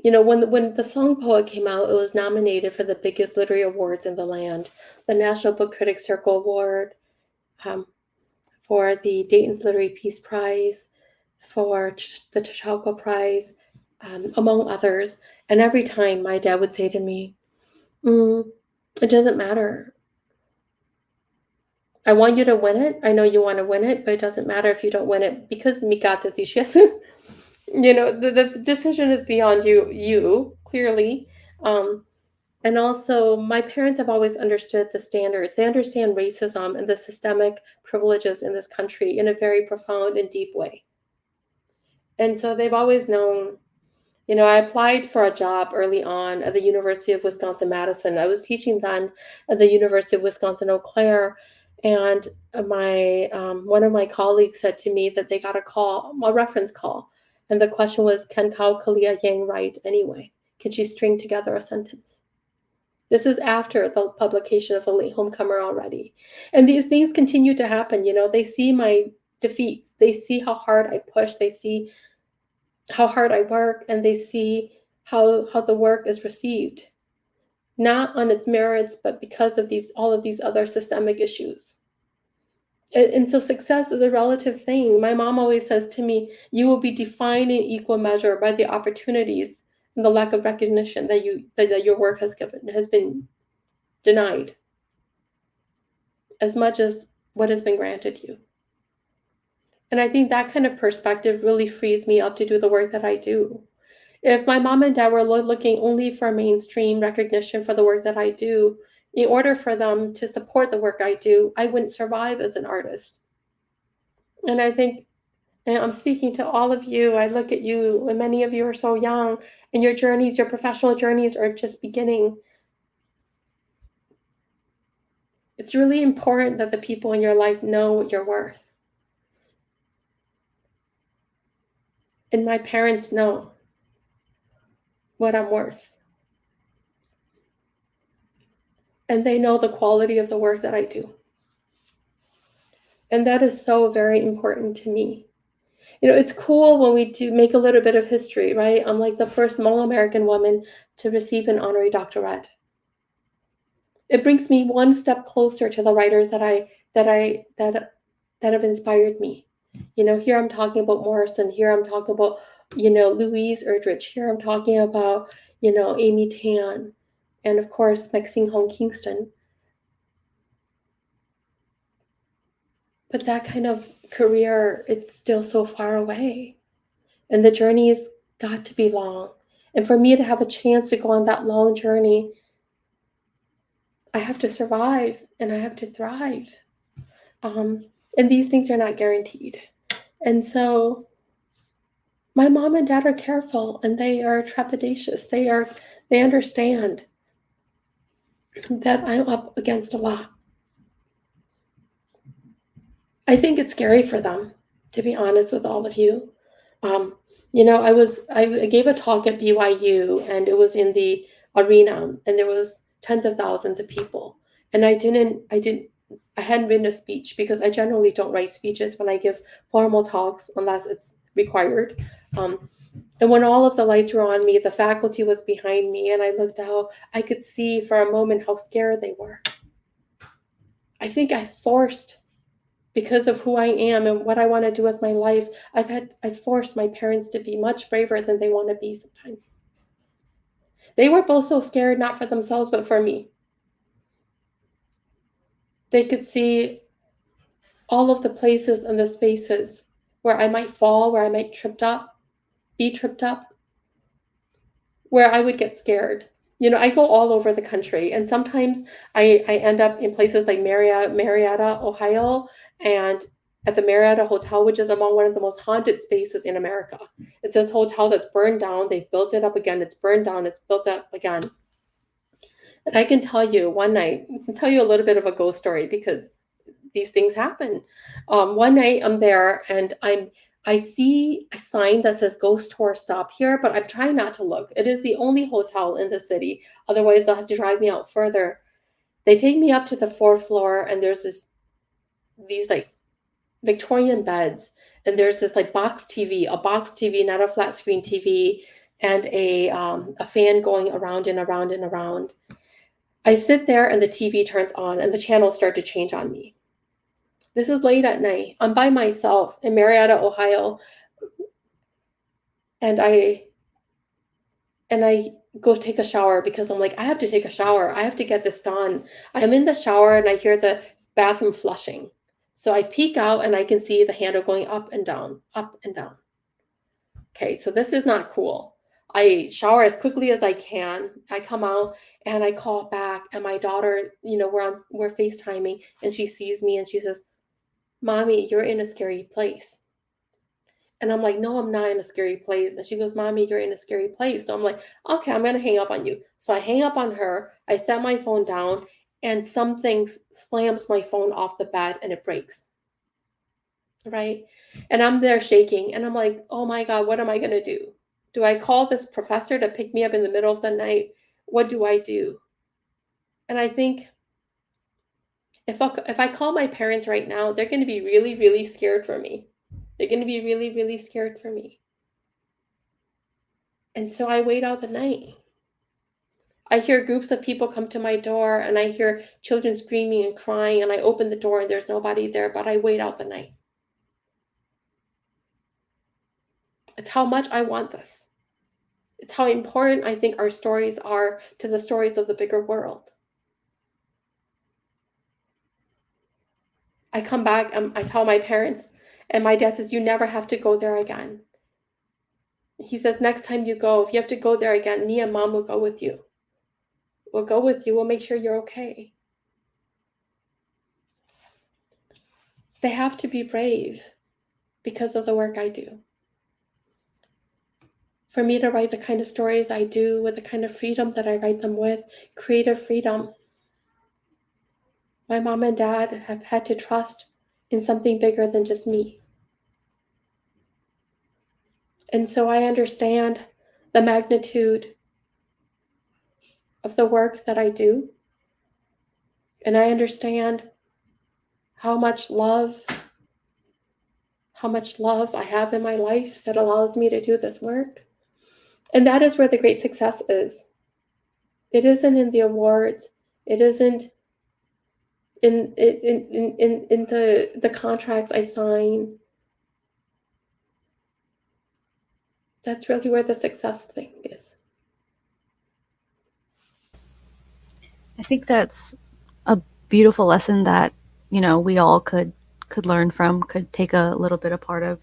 Speaker 2: when the Song Poet came out, it was nominated for the biggest literary awards in the land, the National Book Critics Circle Award, for the Dayton's Literary Peace Prize, for the Chautauqua Prize, among others. And every time my dad would say to me, it doesn't matter. I want you to win it. I know you want to win it, but it doesn't matter if you don't win it because mikata dishes. The decision is beyond you clearly. And also, my parents have always understood the standards. They understand racism and the systemic privileges in this country in a very profound and deep way. And so they've always known, I applied for a job early on at the University of Wisconsin-Madison. I was teaching then at the University of Wisconsin-Eau Claire, And my one of my colleagues said to me that they got a reference call, and the question was, can Kao Kalia Yang write anyway? Can she string together a sentence? This is after the publication of The Late Homecomer already. And these things continue to happen. They see my defeats. They see how hard I push. They see how hard I work, and they see how the work is received, not on its merits, but because of all of these other systemic issues. And so success is a relative thing. My mom always says to me, you will be defined in equal measure by the opportunities and the lack of recognition that your work has been denied, as much as what has been granted you. And I think that kind of perspective really frees me up to do the work that I do. If my mom and dad were looking only for mainstream recognition for the work that I do, in order for them to support the work I do, I wouldn't survive as an artist. And I think, and I'm speaking to all of you, I look at you, and many of you are so young, and your professional journeys are just beginning. It's really important that the people in your life know what you're worth. And my parents know what I'm worth. And they know the quality of the work that I do. And that is so very important to me. It's cool when we do make a little bit of history, right? I'm like the first Hmong American woman to receive an honorary doctorate. It brings me one step closer to the writers that have inspired me. Here I'm talking about Morrison. Here I'm talking about, Louise Erdrich. Here I'm talking about, Amy Tan, and of course Maxine Hong Kingston. But that kind of career, it's still so far away. And the journey's got to be long. And for me to have a chance to go on that long journey, I have to survive and I have to thrive. And these things are not guaranteed. And so my mom and dad are careful, and they are trepidatious. They understand that I'm up against a lot. I think it's scary for them, to be honest with all of you. I gave a talk at BYU, and it was in the arena, and there was tens of thousands of people. And I hadn't written a speech, because I generally don't write speeches when I give formal talks unless it's required. And when all of the lights were on me, the faculty was behind me, and I looked out, I could see for a moment how scared they were. I think I forced, because of who I am and what I want to do with my life, I forced my parents to be much braver than they want to be sometimes. They were both so scared, not for themselves, but for me. They could see all of the places and the spaces where I might fall, where I might be tripped up, where I would get scared. I go all over the country, and sometimes I end up in places like Marietta, Ohio, and at the Marietta Hotel, which is among one of the most haunted spaces in America. It's this hotel that's burned down. They've built it up again. It's burned down. It's built up again. And I can tell you one night, I can tell you a little bit of a ghost story, because these things happen. One night I'm there, and I see a sign that says ghost tour stop here, but I'm trying not to look. It is the only hotel in the city. Otherwise, they'll have to drive me out further. They take me up to the 4th floor, and there's these like Victorian beds, and there's this like a box TV, not a flat screen TV, and a fan going around and around and around. I sit there, and the TV turns on, and the channels start to change on me. This is late at night. I'm by myself in Marietta, Ohio. And I go take a shower, because I'm like, I have to take a shower. I have to get this done. I'm in the shower, and I hear the bathroom flushing. So I peek out, and I can see the handle going up and down, up and down. Okay, so this is not cool. I shower as quickly as I can. I come out, and I call back, and my daughter, we're FaceTiming, and she sees me, and she says, "Mommy, you're in a scary place." And I'm like, "No, I'm not in a scary place." And she goes, "Mommy, you're in a scary place." So I'm like, "Okay, I'm going to hang up on you." So I hang up on her. I set my phone down, and something slams my phone off the bed and it breaks, right? And I'm there shaking and I'm like, oh my God, what am I going to do? Do I call this professor to pick me up in the middle of the night? What do I do? And I think if I call my parents right now, they're going to be really, really scared for me. They're going to be really, really scared for me. And so I wait out the night. I hear groups of people come to my door and I hear children screaming and crying, and I open the door and there's nobody there, but I wait out the night. It's how much I want this. It's how important I think our stories are to the stories of the bigger world. I come back and I tell my parents, and my dad says, you never have to go there again. He says, next time you go, if you have to go there again, me and mom will go with you. We'll go with you. We'll make sure you're okay. They have to be brave because of the work I do. For me to write the kind of stories I do with the kind of freedom that I write them with, creative freedom, my mom and dad have had to trust in something bigger than just me. And so I understand the magnitude of the work that I do. And I understand how much love I have in my life that allows me to do this work. And that is where the great success is. It isn't in the awards. It isn't in the contracts I sign. That's really where the success thing is.
Speaker 1: I think that's a beautiful lesson that, you know, we all could learn from, could take a little bit of part of.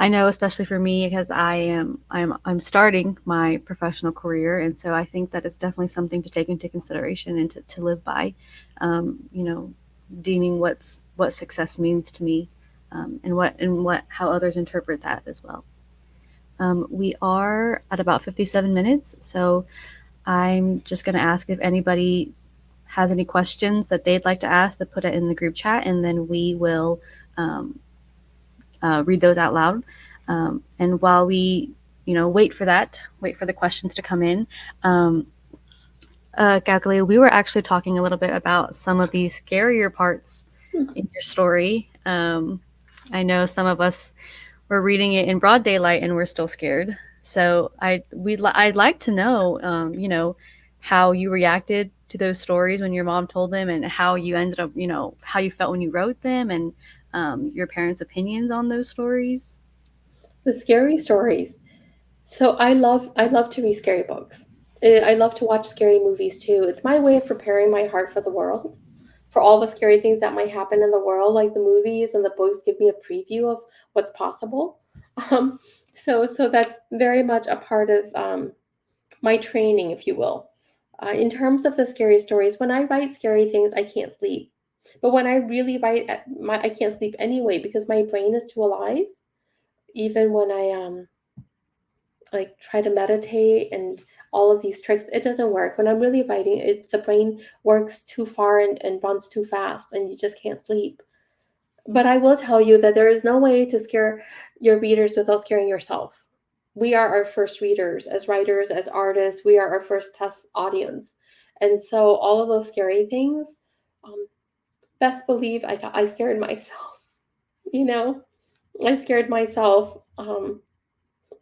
Speaker 1: I know, especially for me, because I'm starting my professional career, and so I think that it's definitely something to take into consideration and to live by. You know, deeming what success means to me, and how others interpret that as well. We are at about 57 minutes, so I'm just going to ask if anybody has any questions that they'd like to ask, to put it in the group chat, and then we will read those out loud. And while we, wait for the questions to come in, Kao Kalia, we were actually talking a little bit about some of these scarier parts in your story. I know some of us were reading it in broad daylight and we're still scared. So I'd like to know, how you reacted to those stories when your mom told them, and how you ended up, how you felt when you wrote them, and your parents' opinions on those stories.
Speaker 2: The scary stories. So I love to read scary books. I love to watch scary movies too. It's my way of preparing my heart for the world, for all the scary things that might happen in the world. Like the movies and the books give me a preview of what's possible. Um, so that's very much a part of my training, if you will. In terms of the scary stories, when I write scary things, I can't sleep. But when I really write, I can't sleep anyway because my brain is too alive. Even when I like try to meditate and all of these tricks, it doesn't work. When I'm really writing, the brain works too far and runs too fast, and you just can't sleep. But I will tell you that there is no way to scare your readers without scaring yourself. We are our first readers as writers, as artists. We are our first test audience. And so all of those scary things, best believe I scared myself, I scared myself.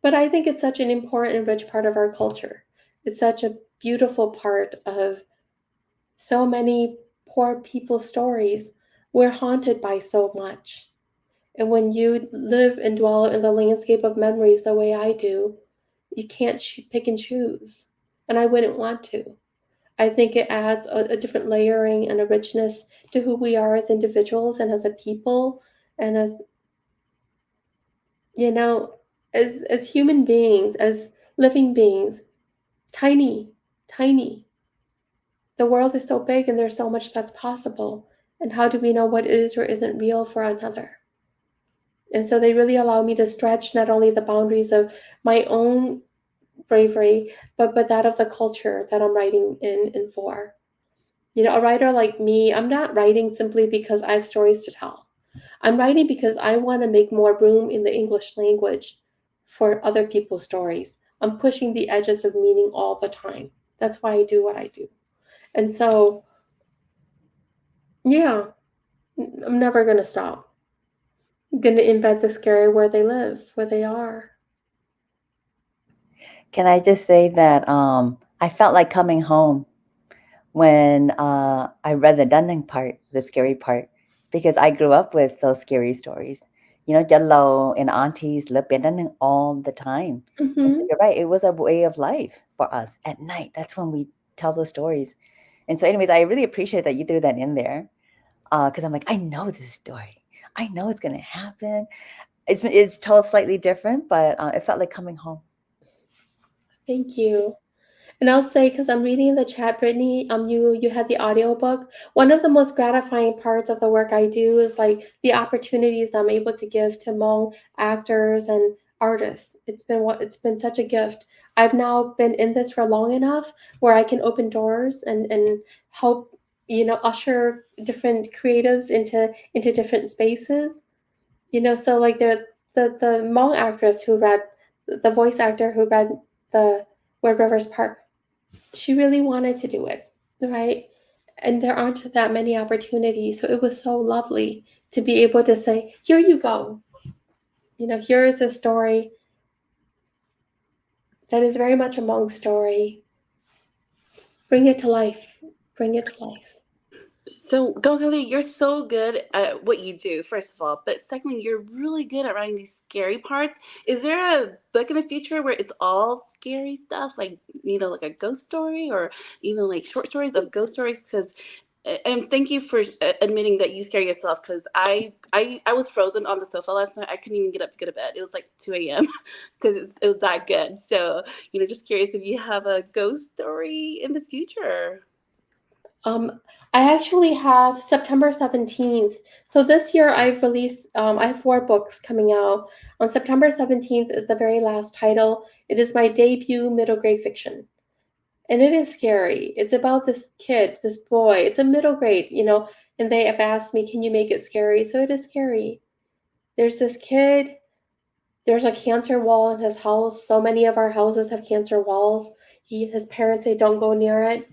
Speaker 2: But I think it's such an important and rich part of our culture. It's such a beautiful part of so many poor people's stories. We're haunted by so much. And when you live and dwell in the landscape of memories the way I do, you can't pick and choose. And I wouldn't want to. I think it adds a different layering and a richness to who we are as individuals and as a people, and as, as human beings, as living beings. Tiny, tiny. The world is so big and there's so much that's possible. And how do we know what is or isn't real for another? And so they really allow me to stretch not only the boundaries of my own bravery, but that of the culture that I'm writing in and for. You know, a writer like me, I'm not writing simply because I have stories to tell. I'm writing because I want to make more room in the English language for other people's stories. I'm pushing the edges of meaning all the time. That's why I do what I do. And so, yeah, I'm never going to stop. I'm going to embed the scary where they live, where they are.
Speaker 3: Can I just say that I felt like coming home when I read the Dunning part, the scary part, because I grew up with those scary stories. You know, Jello and aunties lived in Dunning all the time. And so
Speaker 2: Mm-hmm.
Speaker 3: you're right, it was a way of life for us at night. That's when we tell those stories. And so, anyways, I really appreciate that you threw that in there because I'm like, I know this story. I know it's gonna happen. It's told slightly different, but it felt like coming home.
Speaker 2: Thank you. And I'll say, because I'm reading in the chat, Brittany, you had the audiobook. One of the most gratifying parts of the work I do is like the opportunities I'm able to give to Hmong actors and artists. It's been such a gift. I've now been in this for long enough where I can open doors and help, usher different creatives into different spaces. So like the Hmong actress who read the voice actor who read the Word Rivers Park, she really wanted to do it, right? And there aren't that many opportunities. So it was so lovely to be able to say, here you go. Here is a story that is very much a Hmong story. Bring it to life. Bring it to life.
Speaker 5: So, Gokali, you're so good at what you do, first of all. But secondly, you're really good at writing these scary parts. Is there a book in the future where it's all scary stuff, like, like a ghost story or even like short stories of ghost stories? Because, and thank you for admitting that you scare yourself. Because I was frozen on the sofa last night. I couldn't even get up to go to bed. It was like 2 a.m. because it was that good. So, just curious if you have a ghost story in the future.
Speaker 2: Um, I actually have September 17th. So this year I have 4 books coming out. On September 17th is the very last title. It is my debut middle grade fiction. And it is scary. It's about this kid, this boy. It's a middle grade, and they have asked me, can you make it scary? So it is scary. There's this kid, there's a cancer wall in his house. So many of our houses have cancer walls. His parents say don't go near it.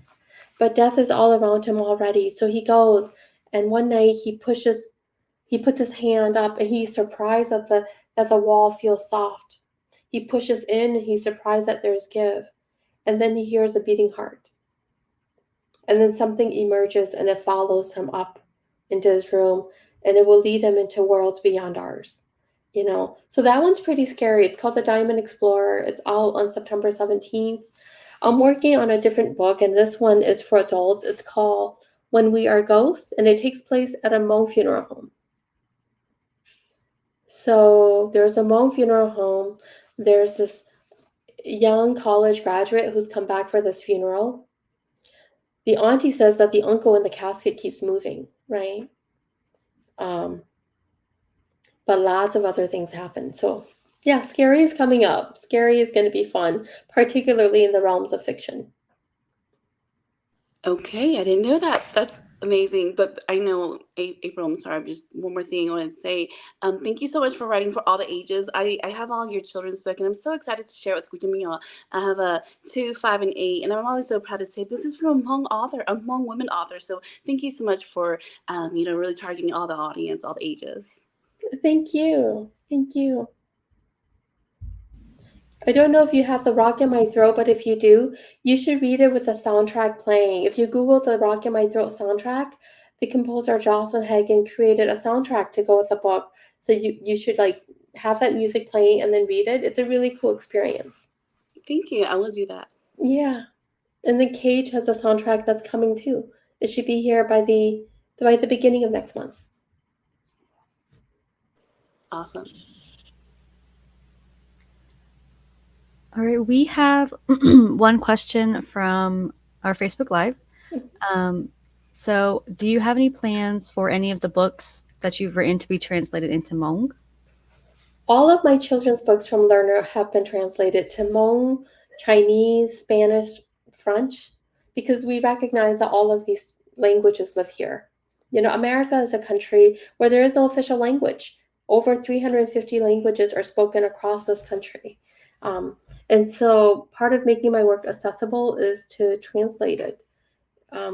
Speaker 2: But death is all around him already. So he goes, and one night he puts his hand up, and he's surprised that the wall feels soft. He pushes in, and he's surprised that there's give. And then he hears a beating heart. And then something emerges, and it follows him up into his room, and it will lead him into worlds beyond ours. So that one's pretty scary. It's called The Diamond Explorer. It's out on September 17th. I'm working on a different book, and this one is for adults. It's called When We Are Ghosts, and it takes place at a Hmong funeral home. So there's a Hmong funeral home. There's this young college graduate who's come back for this funeral. The auntie says that the uncle in the casket keeps moving, right? Um, but lots of other things happen. So yeah, scary is coming up. Scary is going to be fun, particularly in the realms of fiction.
Speaker 5: Okay, I didn't know that. That's amazing. But I know, April, I'm sorry, just one more thing I wanted to say. Thank you so much for writing for all the ages. I have all your children's book, and I'm so excited to share it with Guillermo. I have a 2, 5, and 8, and I'm always so proud to say this is from a Hmong author, a Hmong women author. So thank you so much for, really targeting all the audience, all the ages.
Speaker 2: Thank you. Thank you. I don't know if you have The Rock in My Throat, but if you do, you should read it with the soundtrack playing. If you Google The Rock in My Throat soundtrack, the composer Jocelyn Hagen created a soundtrack to go with the book. So you should like have that music playing and then read it. It's a really cool experience.
Speaker 5: Thank you. I will do that.
Speaker 2: Yeah. And then Cage has a soundtrack that's coming too. It should be here by the beginning of next month.
Speaker 5: Awesome.
Speaker 1: All right, we have one question from our Facebook Live. So, do you have any plans for any of the books that you've written to be translated into Hmong?
Speaker 2: All of my children's books from Learner have been translated to Hmong, Chinese, Spanish, French, because we recognize that all of these languages live here. America is a country where there is no official language. Over 350 languages are spoken across this country. And so part of making my work accessible is to translate it,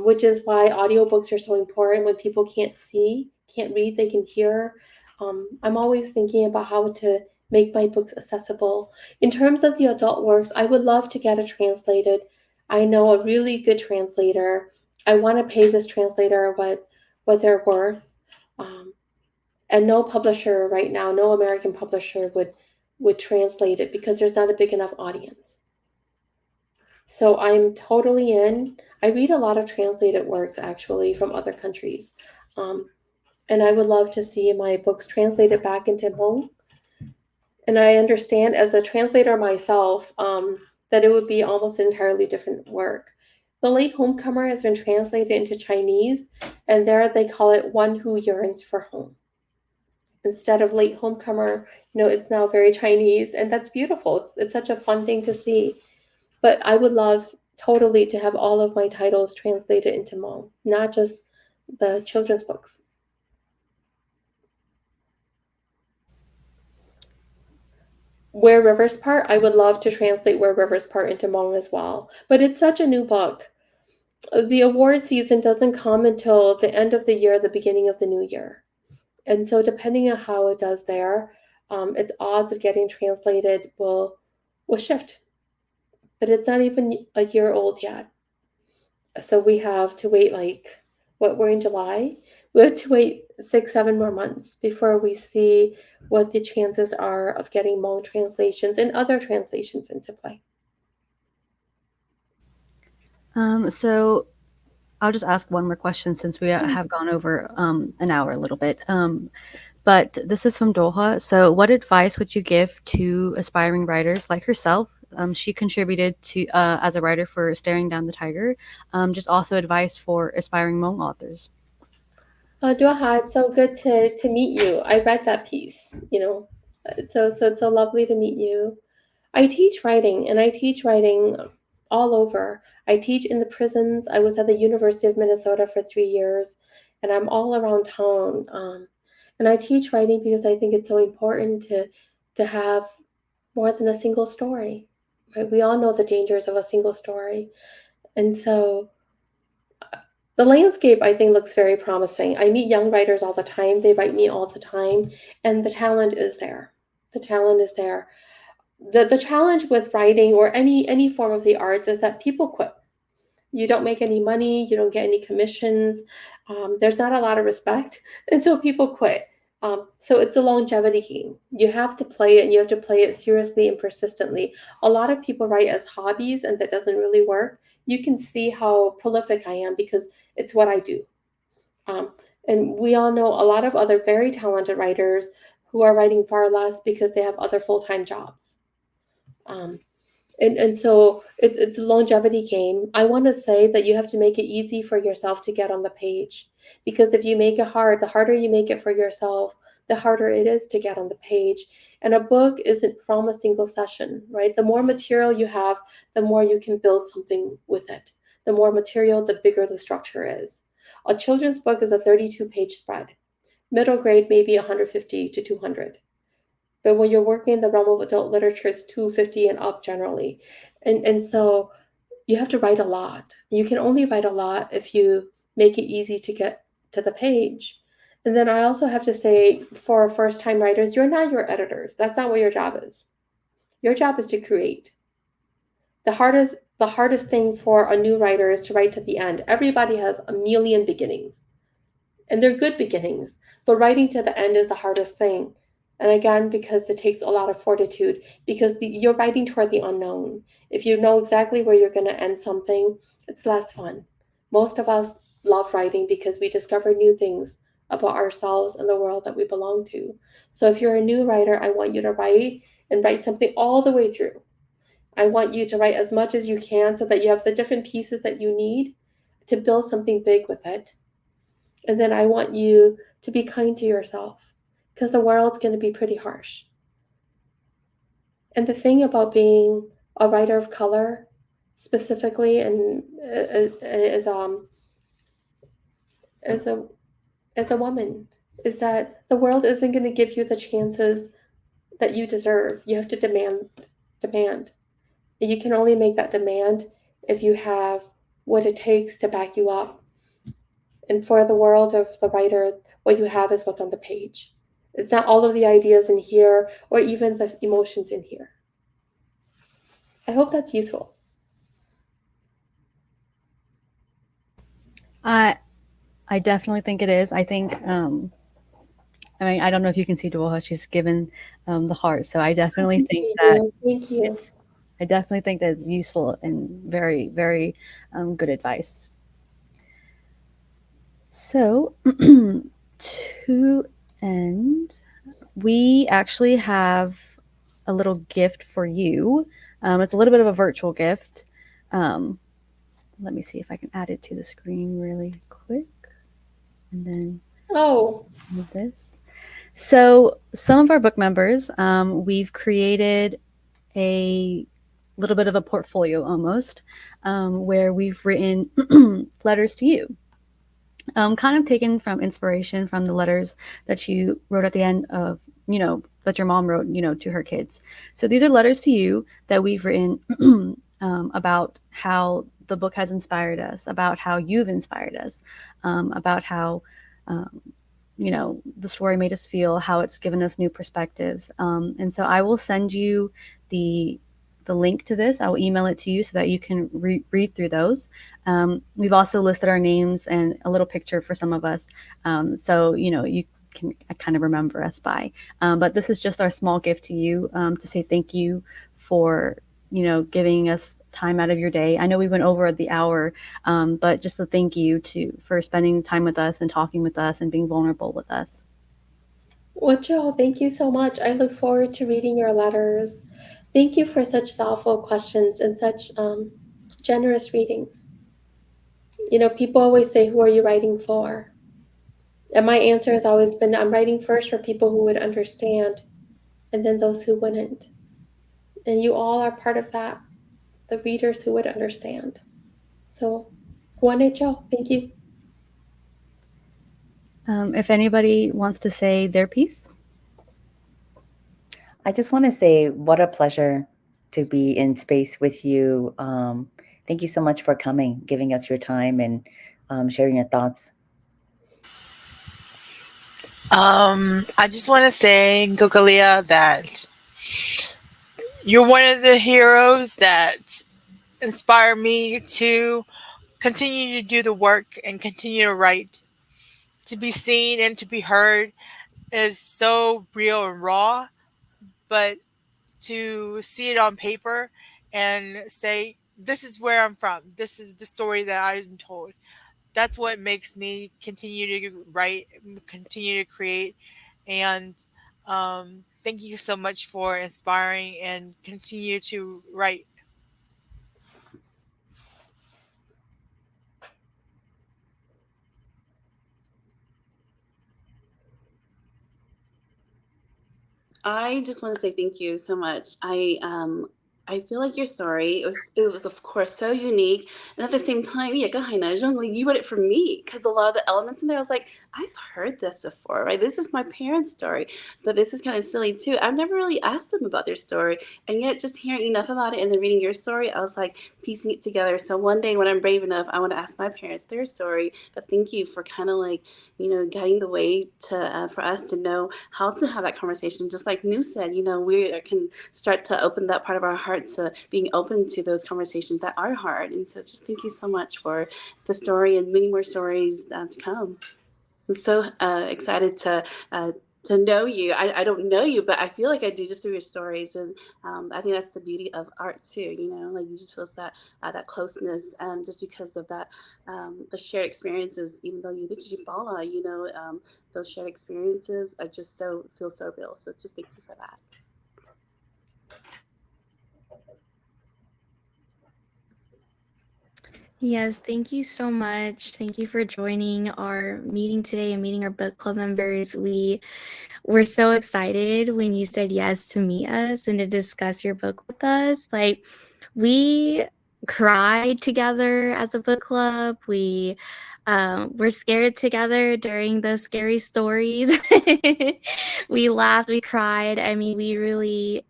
Speaker 2: which is why audiobooks are so important. When people can't see, can't read, they can hear. I'm always thinking about how to make my books accessible. In terms of the adult works, I would love to get it translated. I know a really good translator. I want to pay this translator what they're worth. And no publisher right now, no American publisher would translate it because there's not a big enough audience. So I'm totally in. I read a lot of translated works actually from other countries. And I would love to see my books translated back into Hmong. And I understand as a translator myself that it would be almost an entirely different work. The Late Homecomer has been translated into Chinese, and there they call it One Who Yearns for Home. Instead of Late Homecomer, it's now very Chinese, and that's beautiful. It's such a fun thing to see. But I would love totally to have all of my titles translated into Hmong, not just the children's books. Where Rivers Part, I would love to translate Where Rivers Part into Hmong as well. But it's such a new book. The award season doesn't come until the end of the year, the beginning of the new year. And so depending on how it does there, its odds of getting translated will shift. But it's not even a year old yet. So we have to wait we're in July. We have to wait 6-7 more months before we see what the chances are of getting Hmong translations and other translations into play.
Speaker 1: So I'll just ask one more question since we have gone over an hour a little bit. But this is from Doha. So what advice would you give to aspiring writers like herself? She contributed to as a writer for Staring Down the Tiger. Just also advice for aspiring Hmong authors.
Speaker 2: Doha, it's so good to meet you. I read that piece, so it's so lovely to meet you. I teach writing, and I teach writing all over. I teach in the prisons. I was at the University of Minnesota for 3 years, and I'm all around town. And I teach writing because I think it's so important to have more than a single story. Right? We all know the dangers of a single story, and so the landscape I think looks very promising. I meet young writers all the time. They write me all the time, and the talent is there. The talent is there. The challenge with writing or any form of the arts is that people quit. You don't make any money, you don't get any commissions, there's not a lot of respect, and so people quit. So it's a longevity game. You have to play it, and you have to play it seriously and persistently. A lot of people write as hobbies, and that doesn't really work. You can see how prolific I am because it's what I do. And we all know a lot of other very talented writers who are writing far less because they have other full-time jobs. And so it's a longevity game. I want to say that you have to make it easy for yourself to get on the page, because if you make it hard, the harder you make it for yourself, the harder it is to get on the page. And a book isn't from a single session, right? The more material you have, the more you can build something with it. The more material, the bigger the structure is. A children's book is a 32-page spread. Middle grade, maybe 150 to 200. But when you're working in the realm of adult literature, it's 250 and up generally. And so you have to write a lot. You can only write a lot if you make it easy to get to the page. And then I also have to say, for first-time writers, you're not your editors. That's not what your job is. Your job is to create. The hardest thing for a new writer is to write to the end. Everybody has a million beginnings, and they're good beginnings, but writing to the end is the hardest thing. And again, because it takes a lot of fortitude, because you're writing toward the unknown. If you know exactly where you're going to end something, it's less fun. Most of us love writing because we discover new things about ourselves and the world that we belong to. So if you're a new writer, I want you to write and write something all the way through. I want you to write as much as you can so that you have the different pieces that you need to build something big with it. And then I want you to be kind to yourself, because the world's going to be pretty harsh. And the thing about being a writer of color specifically and is as a woman is that the world isn't going to give you the chances that you deserve. You have to demand. And you can only make that demand if you have what it takes to back you up. And for the world of the writer, what you have is what's on the page. It's not all of the ideas in here or even the emotions in here. I hope that's useful.
Speaker 1: I definitely think it is. I think, I mean, I don't know if you can see Dwoha, she's given the heart. So I definitely think that
Speaker 2: Thank you.
Speaker 1: I definitely think that it's useful and very, very good advice. So to end, we actually have a little gift for you. It's a little bit of a virtual gift. Let me see if I can add it to the screen really quick. And then move this. So some of our book members, we've created a little bit of a portfolio almost, where we've written letters to you. Kind of taken from inspiration from the letters that you wrote at the end of, that your mom wrote, to her kids. So these are letters to you that we've written about how the book has inspired us, about how you've inspired us, about how, the story made us feel, how it's given us new perspectives. And so I will send you the link to this. I will email it to you so that you can read through those. We've also listed our names and a little picture for some of us. So, you can kind of remember us by. But this is just our small gift to you, to say thank you for, giving us time out of your day. I know we went over the hour, but just a thank you for spending time with us and talking with us and being vulnerable with us.
Speaker 2: Well, Joe, thank you so much. I look forward to reading your letters. Thank you for such thoughtful questions and such generous readings. People always say, who are you writing for? And my answer has always been, I'm writing first for people who would understand, and then those who wouldn't. And you all are part of that, the readers who would understand. So, Juancho, thank you.
Speaker 1: If anybody wants to say their piece.
Speaker 3: I just want to say what a pleasure to be in space with you. Thank you so much for coming, giving us your time, and sharing your thoughts.
Speaker 6: I just want to say, Kao Kalia, that you're one of the heroes that inspire me to continue to do the work and continue to write. To be seen and to be heard is so real and raw, but to see it on paper and say, this is where I'm from, this is the story that I'm told, that's what makes me continue to write, continue to create. And thank you so much for inspiring and continue to write.
Speaker 5: I just want to say thank you so much. I feel like your story it was of course so unique, and at the same time, yeah, like you wrote it for me because a lot of the elements in there, I was like, I've heard this before, right? This is my parents' story, but this is kind of silly too. I've never really asked them about their story, and yet just hearing enough about it and then reading your story, I was like piecing it together. So one day when I'm brave enough, I want to ask my parents their story. But thank you for kind of like guiding the way to for us to know how to have that conversation. Just like New said, we can start to open that part of our heart to being open to those conversations that are hard. And so just thank you so much for the story and many more stories to come. I'm so excited to know you. I don't know you, but I feel like I do just through your stories, and I think that's the beauty of art too. Like you just feel that closeness, just because of that the shared experiences. Even though you think those shared experiences are just feel so real. So just thank you for that.
Speaker 4: Yes, thank you so much. Thank you for joining our meeting today and meeting our book club members. We were so excited when you said yes to meet us and to discuss your book with us. We cried together as a book club. We we're scared together during those scary stories. We laughed, we cried. I mean, we really,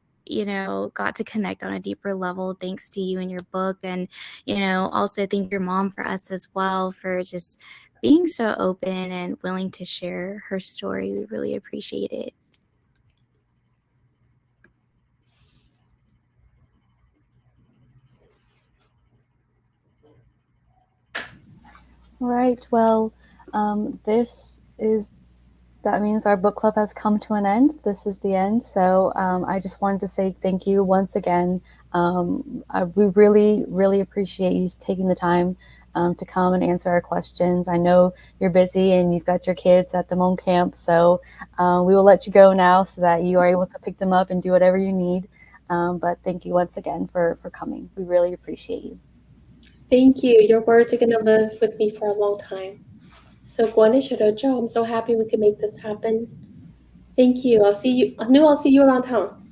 Speaker 4: got to connect on a deeper level thanks to you and your book. And, also thank your mom for us as well for just being so open and willing to share her story. We really appreciate it.
Speaker 1: Right. Well, that means our book club has come to an end. This is the end. So I just wanted to say thank you once again. We really, really appreciate you taking the time to come and answer our questions. I know you're busy and you've got your kids at the Hmong camp. So we will let you go now so that you are able to pick them up and do whatever you need. But thank you once again for coming. We really appreciate you.
Speaker 2: Thank you. Your words are going to live with me for a long time. So, Guanishirojo, I'm so happy we could make this happen. Thank you. I'll see you. I knew I'll see you around town.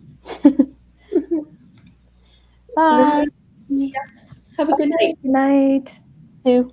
Speaker 1: Bye.
Speaker 2: Yes. Have a good night.
Speaker 3: Good night.
Speaker 1: You too.